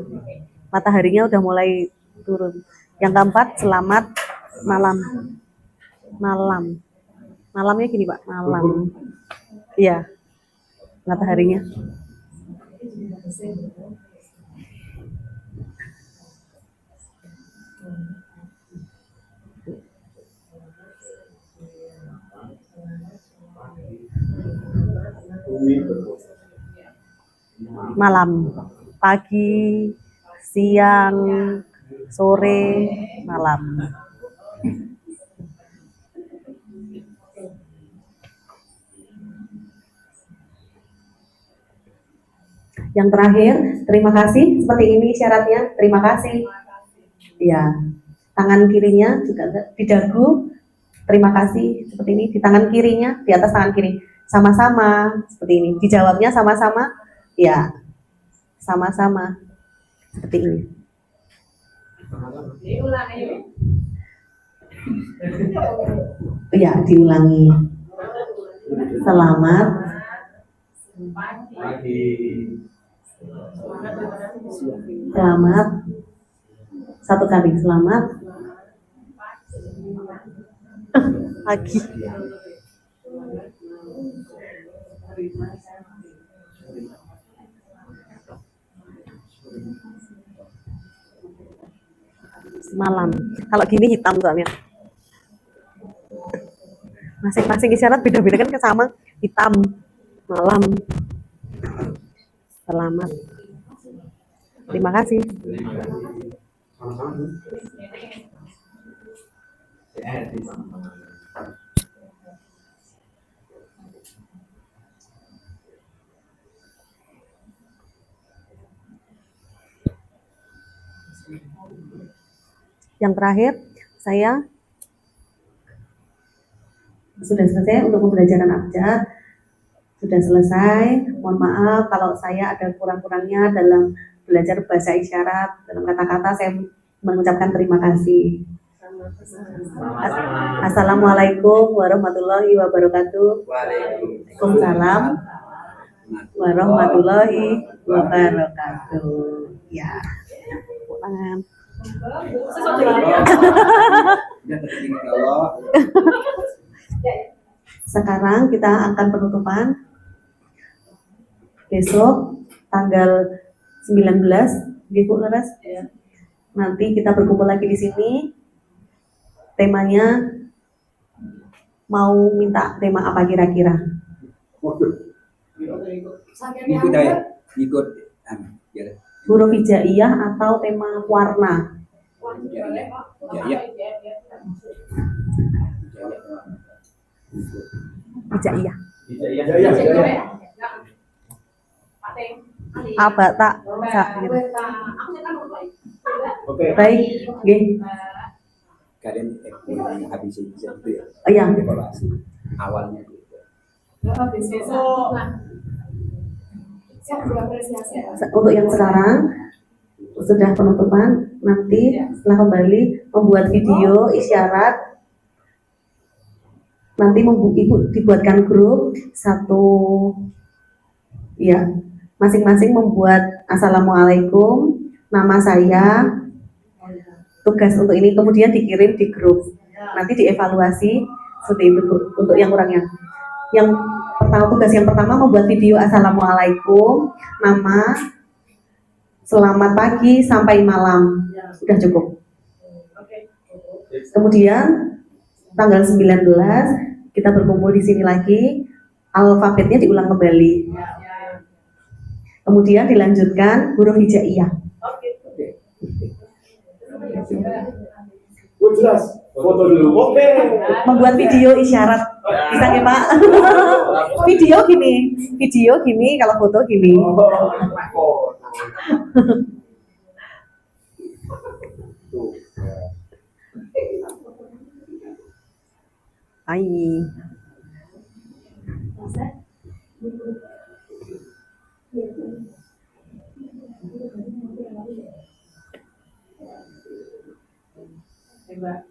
Mataharinya udah mulai turun. Yang keempat selamat malam. Malam. Malamnya gini, Pak, malam. Iya. Mataharinya. Malam, pagi, siang, sore, malam. Yang terakhir, terima kasih. Seperti ini syaratnya, terima kasih. Ya, tangan kirinya juga di dagu, terima kasih. Seperti ini, di tangan kirinya, di atas tangan kiri. Sama-sama, seperti ini. Dijawabnya sama-sama, ya, sama-sama. Seperti ini. Diulang ayo. Ya, diulangi. Selamat. Pagi. Selamat. Satu kali selamat. Pagi. Malam. Kalau gini hitam soalnya. Masing-masing isyarat beda-beda kan sama. Hitam. Malam. Selamat. Terima kasih. Sama-sama. Yang terakhir, saya sudah selesai untuk pembelajaran abjad. Sudah selesai. Mohon maaf kalau saya ada kurang-kurangnya dalam belajar bahasa isyarat. Dalam kata-kata saya mengucapkan terima kasih. Assalamualaikum warahmatullahi wabarakatuh. Waalaikumsalam warahmatullahi wabarakatuh. Ya, pulangan. Sekarang kita akan penutupan. Besok tanggal 19 di Bu Laras. Nanti kita berkumpul lagi di sini. Temanya mau minta tema apa kira-kira? Ikut aja, ikut. Huruf hijaiyah atau tema warna? Ya. Hijaiyah. Iya. Apa tak? Oke. Baik, nggih. Kalian habis itu ya. Oh, iya. Evaluasi awalnya gitu. Untuk yang sekarang sudah penutupan, nanti setelah kembali membuat video isyarat, nanti ibu dibuatkan grup satu, ya, masing-masing membuat assalamualaikum, nama saya, tugas untuk ini, kemudian dikirim di grup, nanti dievaluasi seperti itu untuk yang kurangnya. Yang pertama, tugas yang pertama membuat video assalamualaikum, nama, selamat pagi sampai malam, sudah cukup. Kemudian tanggal 19 kita berkumpul di sini lagi, alfabetnya diulang kembali. Kemudian dilanjutkan huruf hijaiyah. Jelas. Foto dulu. Oke. Membuat video isyarat, bisa nggak Pak? Video gini, kalau foto gini. Ai. Hebat.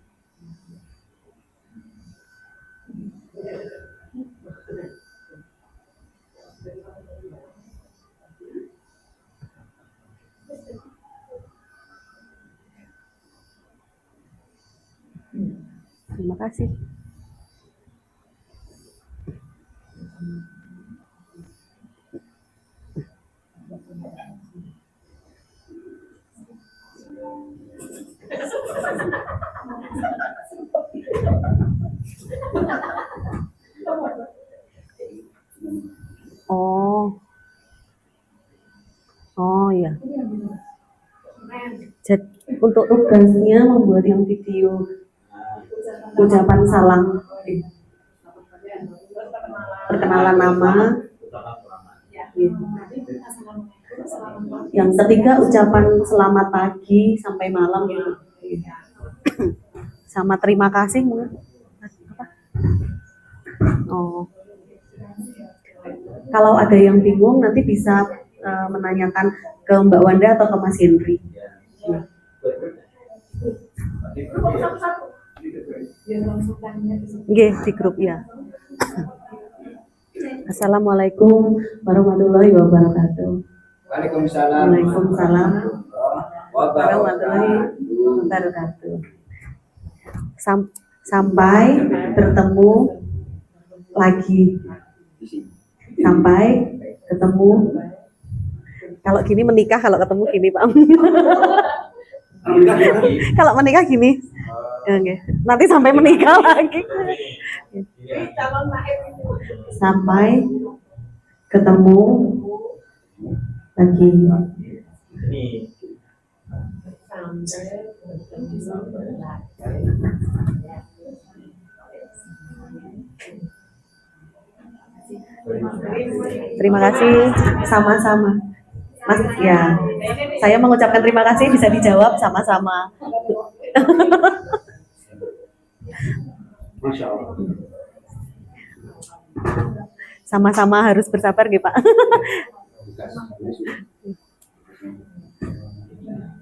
Terima kasih. Oh ya. Jadi untuk tugasnya membuat yang video ucapan salam, perkenalan nama, Yang ketiga ucapan selamat pagi sampai malam gitu. Sama terima kasih mungkin. Apa? Oh. Kalau ada yang bingung nanti bisa menanyakan ke Mbak Wanda atau ke Mas Henry. Nggih, di grup ya. Assalamualaikum warahmatullahi wabarakatuh. Waalaikumsalam. Waalaikumsalam warahmatullahi wabarakatuh. Sampai bertemu lagi. Sampai ketemu. Kalau gini menikah, kalau ketemu gini, Pak. Kalau menikah gini. Oke. Nanti sampai menikah lagi. Sampai ketemu lagi. Terima kasih, sama-sama. Mas, ya, saya mengucapkan terima kasih bisa dijawab sama-sama. Masya Allah. Sama-sama harus bersabar, gitu, Pak.